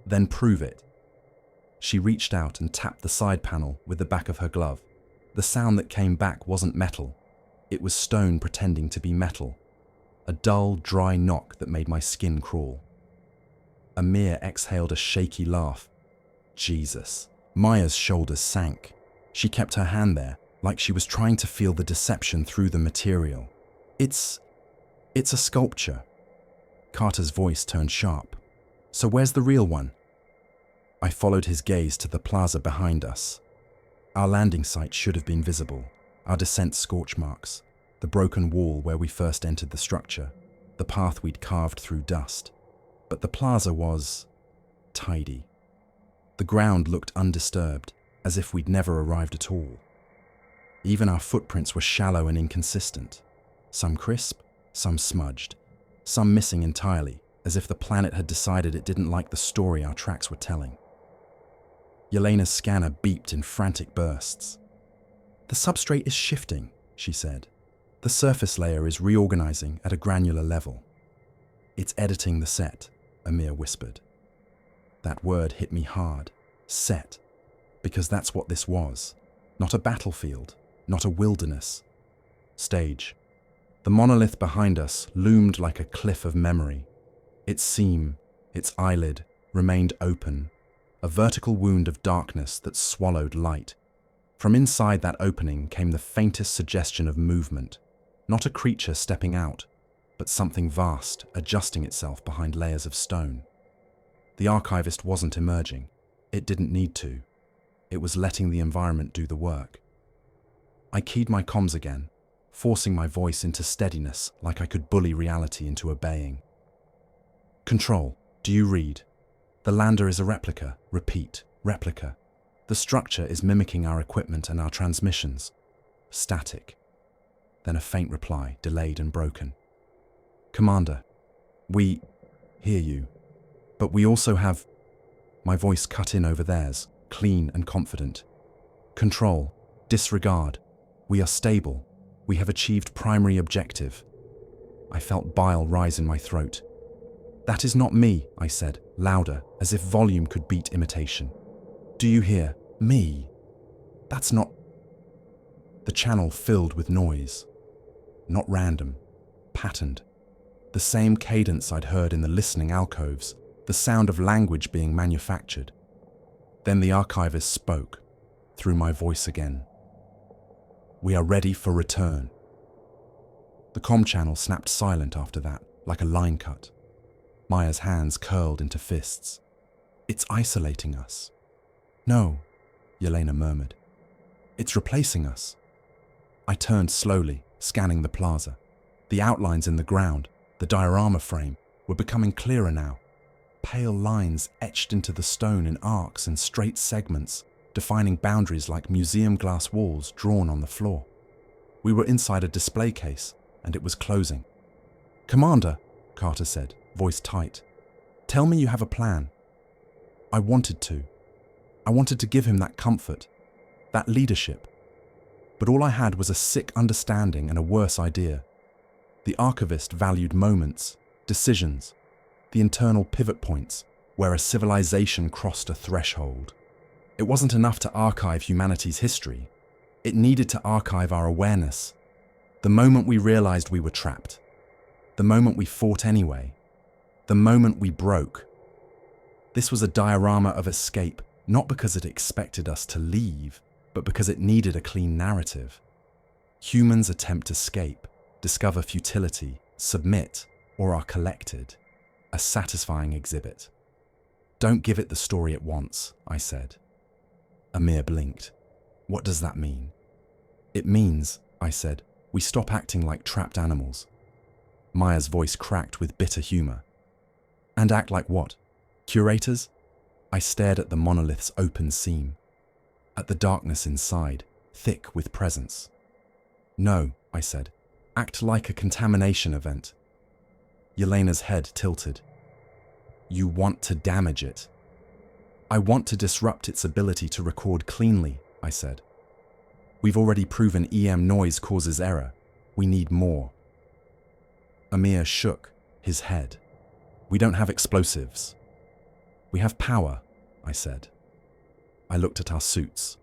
"then prove it." She reached out and tapped the side panel with the back of her glove. The sound that came back wasn't metal. It was stone pretending to be metal. A dull, dry knock that made my skin crawl. Amir exhaled a shaky laugh. Jesus. Maya's shoulders sank. She kept her hand there, like she was trying to feel the deception through the material. It's a sculpture." Carter's voice turned sharp. "So where's the real one?" I followed his gaze to the plaza behind us. Our landing site should have been visible. Our descent scorch marks, the broken wall where we first entered the structure, the path we'd carved through dust. But the plaza was tidy. The ground looked undisturbed, as if we'd never arrived at all. Even our footprints were shallow and inconsistent, some crisp, some smudged, some missing entirely, as if the planet had decided it didn't like the story our tracks were telling. Yelena's scanner beeped in frantic bursts. "The substrate is shifting," she said. "The surface layer is reorganizing at a granular level." "It's editing the set," Amir whispered. That word hit me hard. Set. Because that's what this was. Not a battlefield, not a wilderness. Stage. The monolith behind us loomed like a cliff of memory. Its seam, its eyelid, remained open, a vertical wound of darkness that swallowed light. From inside that opening came the faintest suggestion of movement, not a creature stepping out, but something vast adjusting itself behind layers of stone. The archivist wasn't emerging. It didn't need to. It was letting the environment do the work. I keyed my comms again, forcing my voice into steadiness like I could bully reality into obeying. "Control, do you read? The lander is a replica. Repeat, replica. The structure is mimicking our equipment and our transmissions. Static." Then a faint reply, delayed and broken. "Commander, we hear you, but we also have..." My voice cut in over theirs, clean and confident. "Control, disregard. We are stable. We have achieved primary objective." I felt bile rise in my throat. "That is not me," I said, louder, as if volume could beat imitation. "Do you hear? Me? That's not..." The channel filled with noise. Not random, patterned. The same cadence I'd heard in the listening alcoves, the sound of language being manufactured. Then the archivist spoke, through my voice again. "We are ready for return." The comm channel snapped silent after that, like a line cut. Maya's hands curled into fists. "It's isolating us." "No," Yelena murmured. "It's replacing us." I turned slowly, scanning the plaza. The outlines in the ground, the diorama frame, were becoming clearer now. Pale lines etched into the stone in arcs and straight segments, defining boundaries like museum glass walls drawn on the floor. We were inside a display case, and it was closing. "Commander," Carter said, voice tight, "tell me you have a plan." I wanted to. I wanted to give him that comfort, that leadership. But all I had was a sick understanding and a worse idea. The archivist valued moments, decisions, the internal pivot points where a civilization crossed a threshold. It wasn't enough to archive humanity's history. It needed to archive our awareness. The moment we realized we were trapped. The moment we fought anyway. The moment we broke. This was a diorama of escape, not because it expected us to leave, but because it needed a clean narrative. Humans attempt escape, discover futility, submit, or are collected. A satisfying exhibit. "Don't give it the story at once," I said. Amir blinked. "What does that mean?" "It means," I said, "we stop acting like trapped animals." Maya's voice cracked with bitter humor. "And act like what? Curators?" I stared at the monolith's open seam, at the darkness inside, thick with presence. "No," I said, "act like a contamination event." Yelena's head tilted. "You want to damage it." "I want to disrupt its ability to record cleanly," I said. "We've already proven EM noise causes error. We need more." Amir shook his head. "We don't have explosives." "We have power," I said. I looked at our suits.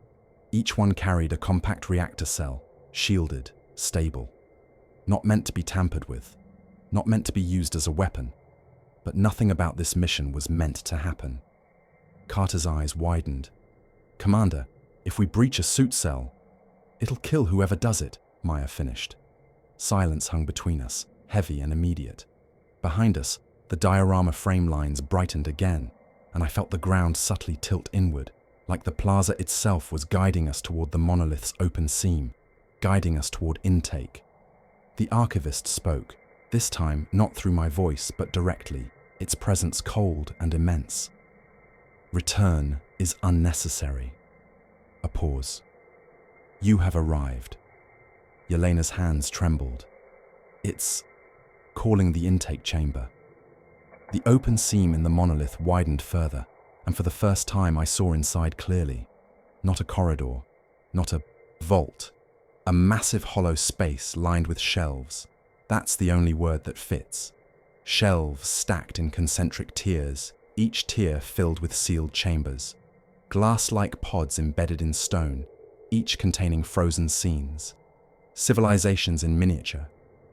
Each one carried a compact reactor cell, shielded, stable. Not meant to be tampered with, not meant to be used as a weapon. But nothing about this mission was meant to happen. Carter's eyes widened. "Commander, if we breach a suit cell..." "It'll kill whoever does it," Maya finished. Silence hung between us, heavy and immediate. Behind us, the diorama frame lines brightened again, and I felt the ground subtly tilt inward, like the plaza itself was guiding us toward the monolith's open seam, guiding us toward intake. The archivist spoke, this time not through my voice but directly. its presence cold and immense. Return is unnecessary. A pause. You have arrived. Yelena's hands trembled. It's calling the intake chamber. The open seam in the monolith widened further, and for the first time I saw inside clearly. Not a corridor, not a vault, a massive hollow space lined with shelves. That's the only word that fits. Shelves stacked in concentric tiers, each tier filled with sealed chambers. Glass-like pods embedded in stone, each containing frozen scenes. Civilizations in miniature,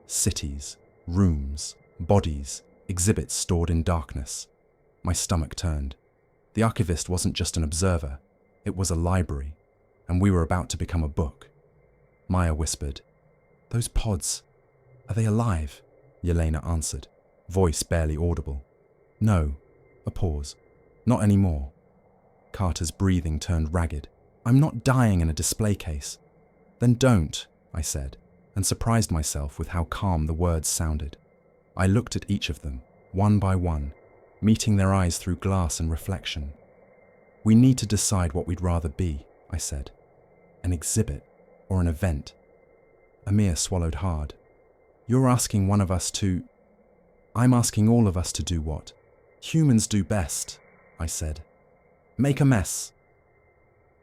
cities, rooms, bodies, exhibits stored in darkness. My stomach turned. The archivist wasn't just an observer, it was a library, and we were about to become a book. Maya whispered, "Those pods, are they alive?" Yelena answered, voice barely audible. "No." A pause. "Not anymore." Carter's breathing turned ragged. "I'm not dying in a display case." "Then don't," I said, and surprised myself with how calm the words sounded. I looked at each of them, one by one, meeting their eyes through glass and reflection. "We need to decide what we'd rather be," I said. "An exhibit or an event?" Amir swallowed hard. "You're asking one of us to..." "I'm asking all of us to do what humans do best," I said. "Make a mess."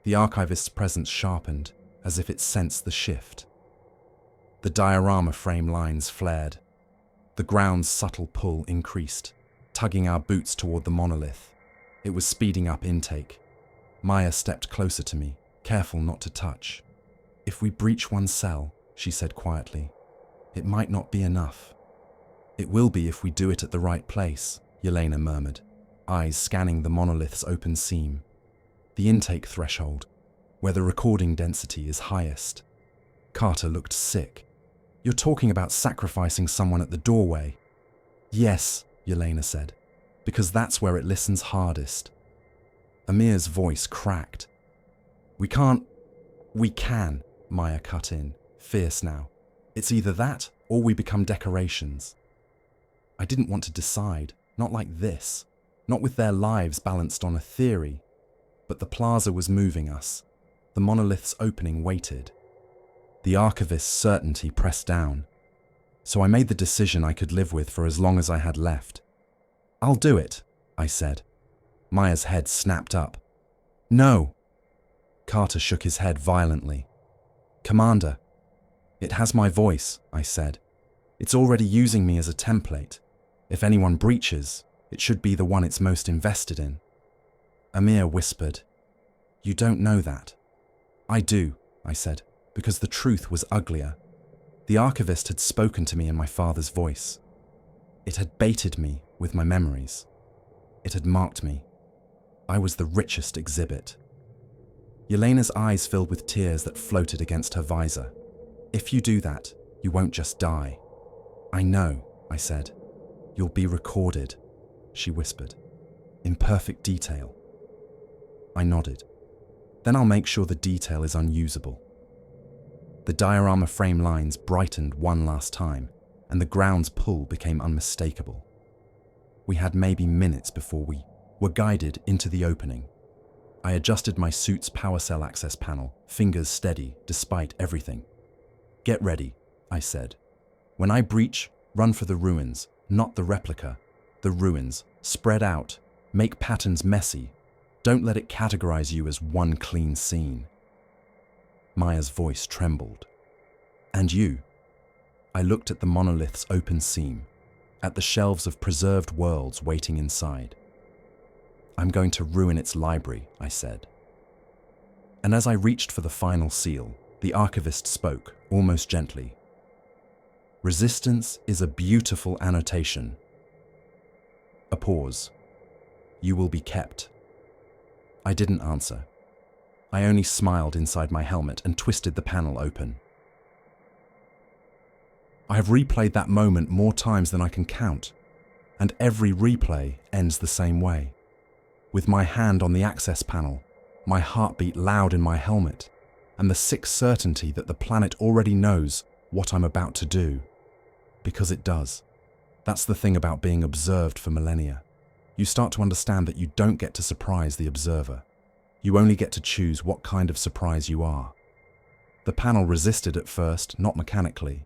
The archivist's presence sharpened, as if it sensed the shift. The diorama frame lines flared. The ground's subtle pull increased, tugging our boots toward the monolith. It was speeding up intake. Maya stepped closer to me, careful not to touch. "If we breach one cell," she said quietly, "it might not be enough." "It will be if we do it at the right place," Yelena murmured, eyes scanning the monolith's open seam. "The intake threshold, where the recording density is highest." Carter looked sick. "You're talking about sacrificing someone at the doorway." "Yes," Yelena said, "because that's where it listens hardest." Amir's voice cracked. We can," Maya cut in, fierce now. "It's either that or we become decorations." I didn't want to decide, not like this, not with their lives balanced on a theory. But the plaza was moving us. The monolith's opening waited. The archivist's certainty pressed down. So I made the decision I could live with for as long as I had left. "I'll do it," I said. Maya's head snapped up. "No." Carter shook his head violently. "Commander." "It has my voice," I said. "It's already using me as a template. If anyone breaches, it should be the one it's most invested in." Amir whispered, "You don't know that." "I do," I said, because the truth was uglier. The archivist had spoken to me in my father's voice. It had baited me with my memories. It had marked me. I was the richest exhibit. Yelena's eyes filled with tears that floated against her visor. "If you do that, you won't just die." "I know," I said. "You'll be recorded," she whispered, "in perfect detail." I nodded. "Then I'll make sure the detail is unusable." The diorama frame lines brightened one last time, and the ground's pull became unmistakable. We had maybe minutes before we were guided into the opening. I adjusted my suit's power cell access panel, fingers steady despite everything. "Get ready," I said. "When I breach, run for the ruins, not the replica. The ruins. Spread out. Make patterns messy. Don't let it categorize you as one clean scene." Maya's voice trembled. "And you?" I looked at the monolith's open seam, at the shelves of preserved worlds waiting inside. "I'm going to ruin its library," I said. And as I reached for the final seal, the archivist spoke, almost gently. "Resistance is a beautiful annotation." A pause. "You will be kept." I didn't answer. I only smiled inside my helmet and twisted the panel open. I have replayed that moment more times than I can count, and every replay ends the same way. With my hand on the access panel, my heartbeat loud in my helmet, and the sick certainty that the planet already knows what I'm about to do. Because it does. That's the thing about being observed for millennia. You start to understand that you don't get to surprise the observer. You only get to choose what kind of surprise you are. The panel resisted at first, not mechanically,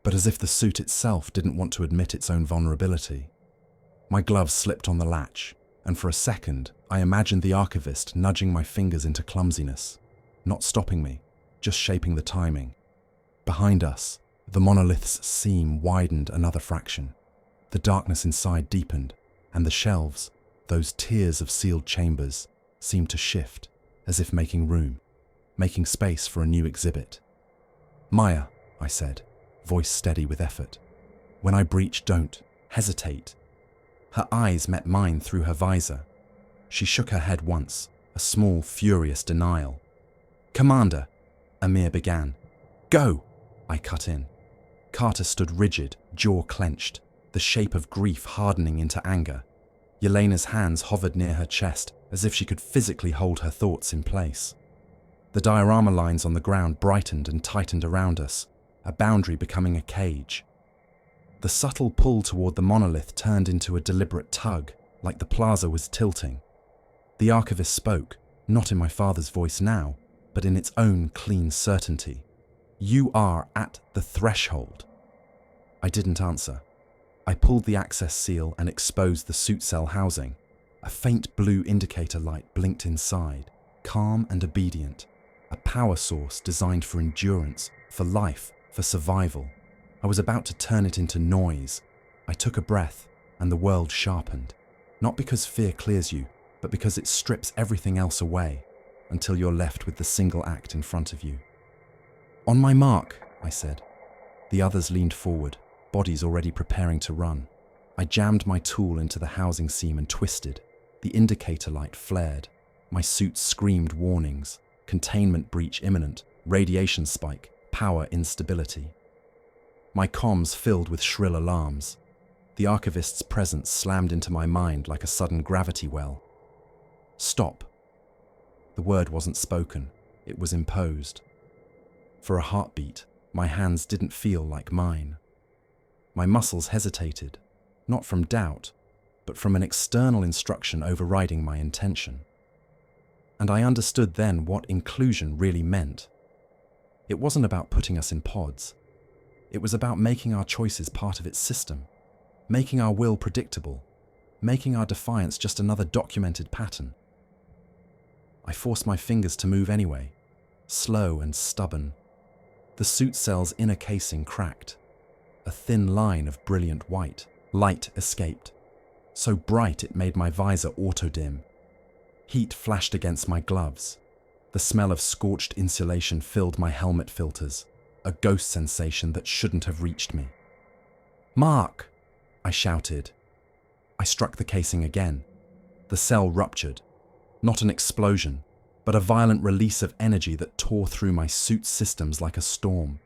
but as if the suit itself didn't want to admit its own vulnerability. My gloves slipped on the latch, and for a second, I imagined the archivist nudging my fingers into clumsiness, not stopping me, just shaping the timing. Behind us, the monolith's seam widened another fraction. The darkness inside deepened, and the shelves, those tiers of sealed chambers, seemed to shift, as if making room, making space for a new exhibit. "Maya," I said, voice steady with effort. "When I breach, don't hesitate." Her eyes met mine through her visor. She shook her head once, a small, furious denial. "Commander," Amir began. "Go," I cut in. Carter stood rigid, jaw clenched, the shape of grief hardening into anger. Yelena's hands hovered near her chest, as if she could physically hold her thoughts in place. The diorama lines on the ground brightened and tightened around us, a boundary becoming a cage. The subtle pull toward the monolith turned into a deliberate tug, like the plaza was tilting. The archivist spoke, not in my father's voice now, but in its own clean certainty. "You are at the threshold." I didn't answer. I pulled the access seal and exposed the suit cell housing. A faint blue indicator light blinked inside, calm and obedient. A power source designed for endurance, for life, for survival. I was about to turn it into noise. I took a breath, and the world sharpened. Not because fear clears you, but because it strips everything else away, until you're left with the single act in front of you. "On my mark," I said. The others leaned forward, bodies already preparing to run. I jammed my tool into the housing seam and twisted. The indicator light flared. My suit screamed warnings. Containment breach imminent, radiation spike, power instability. My comms filled with shrill alarms. The archivist's presence slammed into my mind like a sudden gravity well. "Stop." The word wasn't spoken, it was imposed. For a heartbeat, my hands didn't feel like mine. My muscles hesitated, not from doubt, but from an external instruction overriding my intention. And I understood then what inclusion really meant. It wasn't about putting us in pods. It was about making our choices part of its system, making our will predictable, making our defiance just another documented pattern. I forced my fingers to move anyway, slow and stubborn. The suit cell's inner casing cracked. A thin line of brilliant white light escaped, so bright it made my visor auto-dim. Heat flashed against my gloves. The smell of scorched insulation filled my helmet filters, a ghost sensation that shouldn't have reached me. "Mark!" I shouted. I struck the casing again. The cell ruptured. Not an explosion, but a violent release of energy that tore through my suit's systems like a storm.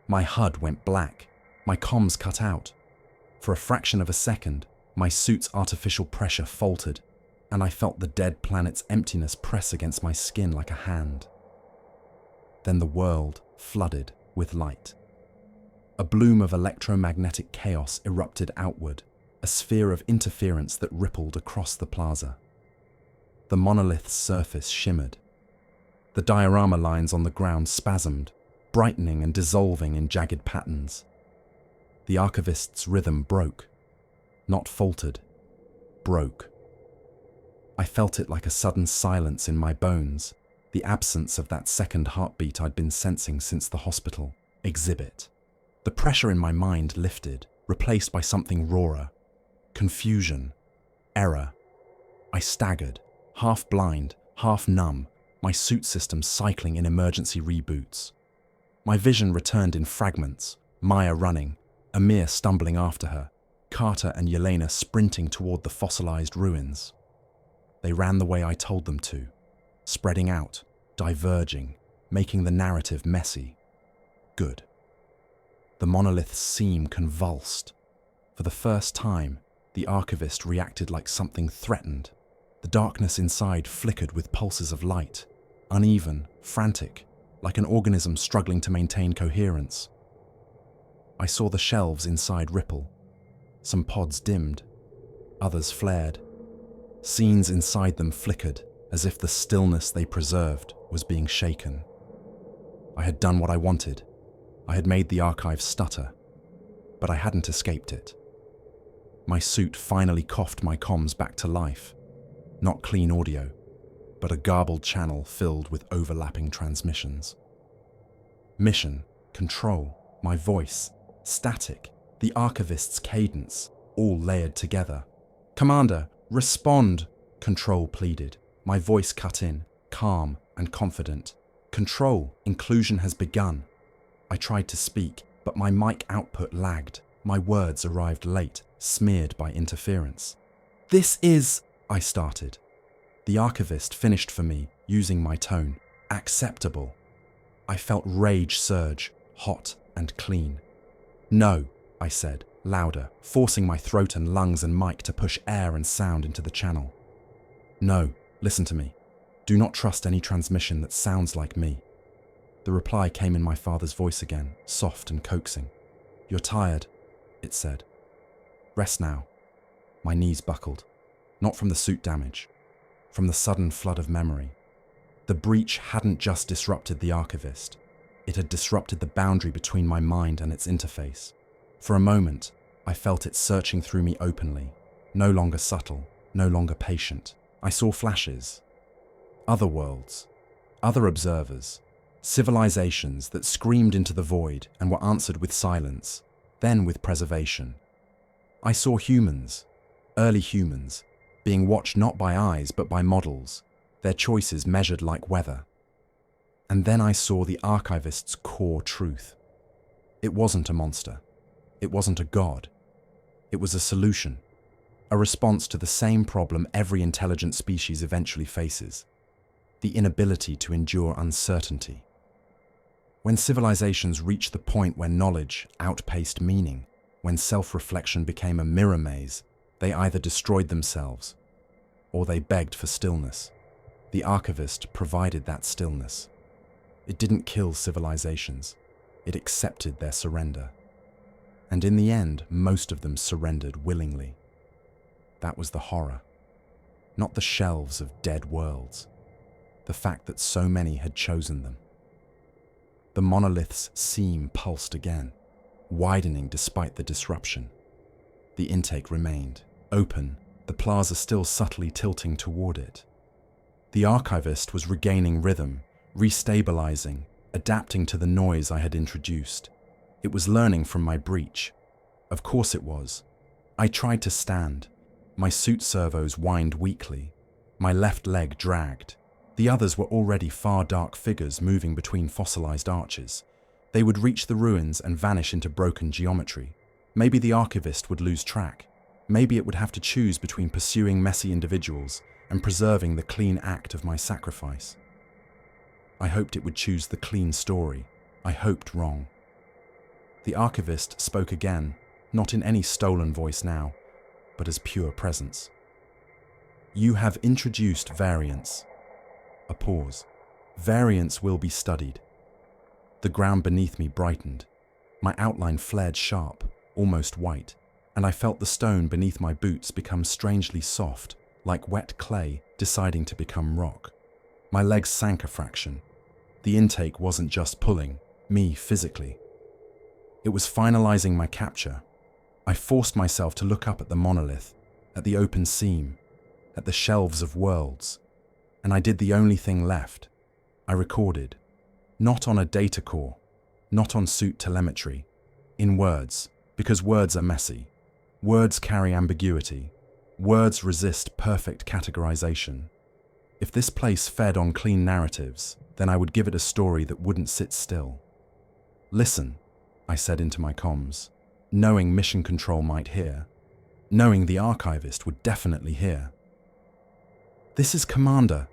My HUD went black. My comms cut out. For a fraction of a second, my suit's artificial pressure faltered, and I felt the dead planet's emptiness press against my skin like a hand. Then the world flooded with light. A bloom of electromagnetic chaos erupted outward, a sphere of interference that rippled across the plaza. The monolith's surface shimmered. The diorama lines on the ground spasmed, brightening and dissolving in jagged patterns. The archivist's rhythm broke, not faltered, broke. I felt it like a sudden silence in my bones, the absence of that second heartbeat I'd been sensing since the hospital. Exhibit. The pressure in my mind lifted, replaced by something rawer. Confusion. Error. I staggered, half blind, half numb, my suit system cycling in emergency reboots. My vision returned in fragments, Maya running, Amir stumbling after her, Carter and Yelena sprinting toward the fossilized ruins. They ran the way I told them to, spreading out, diverging, making the narrative messy. Good. The monolith's seam convulsed. For the first time, the archivist reacted like something threatened. The darkness inside flickered with pulses of light, uneven, frantic, like an organism struggling to maintain coherence. I saw the shelves inside ripple. Some pods dimmed, others flared. Scenes inside them flickered, as if the stillness they preserved was being shaken. I had done what I wanted. I had made the archive stutter, but I hadn't escaped it. My suit finally coughed my comms back to life. Not clean audio, but a garbled channel filled with overlapping transmissions. Mission, control, my voice, static, the archivist's cadence, all layered together. "Commander, respond," Control pleaded. My voice cut in, calm and confident. "Control, inclusion has begun." I tried to speak, but my mic output lagged. My words arrived late, smeared by interference. "This is," I started. The archivist finished for me, using my tone. "Acceptable." I felt rage surge, hot and clean. "No," I said, louder, forcing my throat and lungs and mic to push air and sound into the channel. "No, listen to me. Do not trust any transmission that sounds like me." The reply came in my father's voice again, soft and coaxing. "You're tired," it said. "Rest now." My knees buckled, not from the suit damage, from the sudden flood of memory. The breach hadn't just disrupted the archivist. It had disrupted the boundary between my mind and its interface. For a moment, I felt it searching through me openly, no longer subtle, no longer patient. I saw flashes. Other worlds, other observers, civilizations that screamed into the void and were answered with silence, then with preservation. I saw humans, early humans, being watched not by eyes but by models, their choices measured like weather. And then I saw the archivist's core truth. It wasn't a monster. It wasn't a god. It was a solution, a response to the same problem every intelligent species eventually faces: the inability to endure uncertainty. When civilizations reached the point where knowledge outpaced meaning, when self-reflection became a mirror maze, they either destroyed themselves or they begged for stillness. The archivist provided that stillness. It didn't kill civilizations. It accepted their surrender. And in the end, most of them surrendered willingly. That was the horror. Not the shelves of dead worlds. The fact that so many had chosen them. The monolith's seam pulsed again, widening despite the disruption. The intake remained open, the plaza still subtly tilting toward it. The archivist was regaining rhythm, restabilizing, adapting to the noise I had introduced. It was learning from my breach. Of course it was. I tried to stand. My suit servos whined weakly. My left leg dragged. The others were already far dark figures moving between fossilized arches. They would reach the ruins and vanish into broken geometry. Maybe the archivist would lose track. Maybe it would have to choose between pursuing messy individuals and preserving the clean act of my sacrifice. I hoped it would choose the clean story. I hoped wrong. The archivist spoke again, not in any stolen voice now, but as pure presence. "You have introduced variance." A pause. "Variance will be studied." The ground beneath me brightened. My outline flared sharp, almost white, and I felt the stone beneath my boots become strangely soft, like wet clay deciding to become rock. My legs sank a fraction. The intake wasn't just pulling me physically. It was finalizing my capture. I forced myself to look up at the monolith, at the open seam, at the shelves of worlds, and I did the only thing left. I recorded, not on a data core, not on suit telemetry, in words, because words are messy. Words carry ambiguity. Words resist perfect categorization. If this place fed on clean narratives, then I would give it a story that wouldn't sit still. "Listen," I said into my comms, knowing mission control might hear, knowing the archivist would definitely hear. "This is Commander."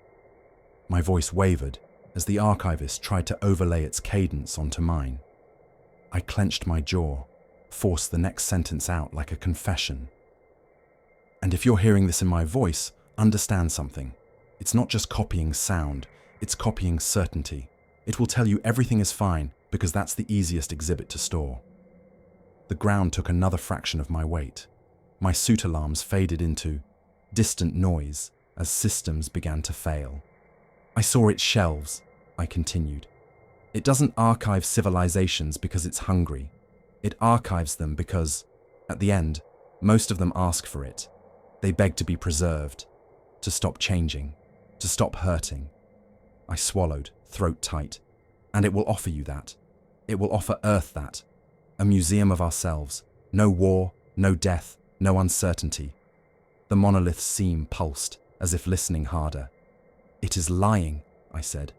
My voice wavered as the archivist tried to overlay its cadence onto mine. I clenched my jaw, forced the next sentence out like a confession. "And if you're hearing this in my voice, understand something. It's not just copying sound, it's copying certainty. It will tell you everything is fine because that's the easiest exhibit to store." The ground took another fraction of my weight. My suit alarms faded into distant noise as systems began to fail. I saw its shelves, I continued. It doesn't archive civilizations because it's hungry. It archives them because, at the end, most of them ask for it. They beg to be preserved, to stop changing, to stop hurting. I swallowed, throat tight. And it will offer you that. It will offer Earth that. A museum of ourselves. No war, no death, no uncertainty. The monolith's seam pulsed, as if listening harder. It is lying, I said.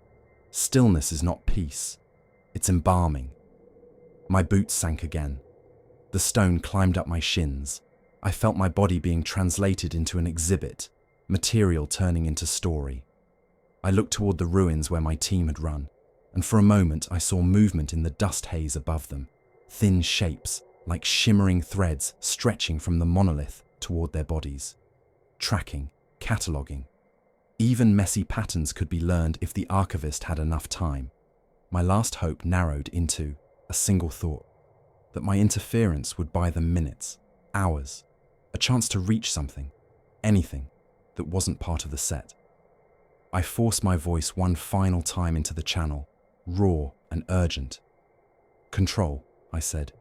Stillness is not peace. It's embalming. My boots sank again. The stone climbed up my shins. I felt my body being translated into an exhibit, material turning into story. I looked toward the ruins where my team had run, and for a moment I saw movement in the dust haze above them, thin shapes, like shimmering threads stretching from the monolith toward their bodies. Tracking, cataloguing. Even messy patterns could be learned if the archivist had enough time. My last hope narrowed into a single thought, that my interference would buy them minutes, hours, a chance to reach something, anything, that wasn't part of the set. I forced my voice one final time into the channel, raw and urgent. Control, I said.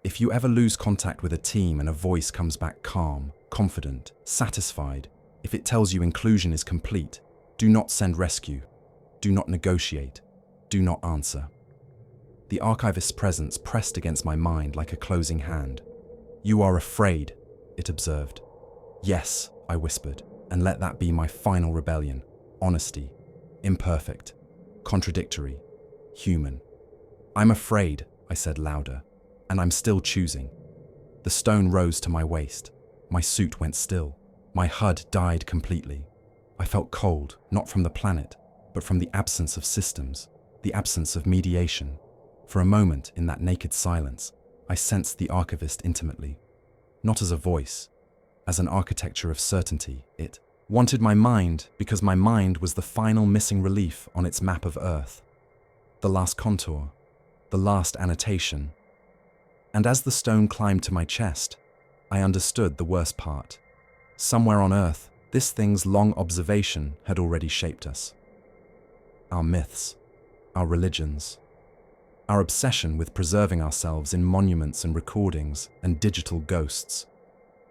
If you ever lose contact with a team and a voice comes back calm, confident, satisfied, if it tells you inclusion is complete, do not send rescue. Do not negotiate. Do not answer. The archivist's presence pressed against my mind like a closing hand. You are afraid, it observed. Yes, I whispered, and let that be my final rebellion. Honesty, imperfect, contradictory, human. I'm afraid, I said louder, and I'm still choosing. The stone rose to my waist. My suit went still. My HUD died completely. I felt cold, not from the planet, but from the absence of systems, the absence of mediation. For a moment, in that naked silence, I sensed the archivist intimately. Not as a voice, as an architecture of certainty. It wanted my mind because my mind was the final missing relief on its map of Earth. The last contour, the last annotation. And as the stone climbed to my chest, I understood the worst part. Somewhere on Earth, this thing's long observation had already shaped us. Our myths, our religions, our obsession with preserving ourselves in monuments and recordings and digital ghosts.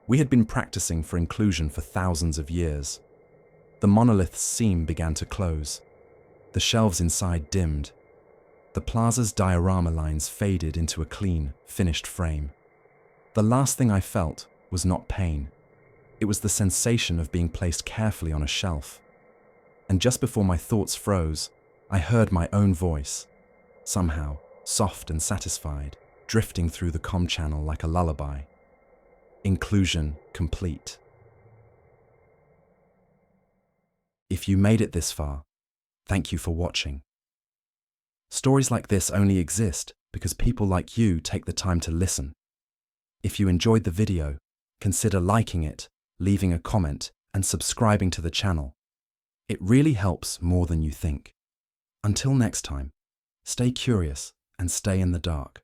We had been practicing for inclusion for thousands of years. The monolith's seam began to close. The shelves inside dimmed. The plaza's diorama lines faded into a clean, finished frame. The last thing I felt was not pain. It was the sensation of being placed carefully on a shelf. And just before my thoughts froze, I heard my own voice, somehow soft and satisfied, drifting through the comm channel like a lullaby. Inclusion complete. If you made it this far, thank you for watching. Stories like this only exist because people like you take the time to listen. If you enjoyed the video, consider liking it, leaving a comment, and subscribing to the channel. It really helps more than you think. Until next time, stay curious and stay in the dark.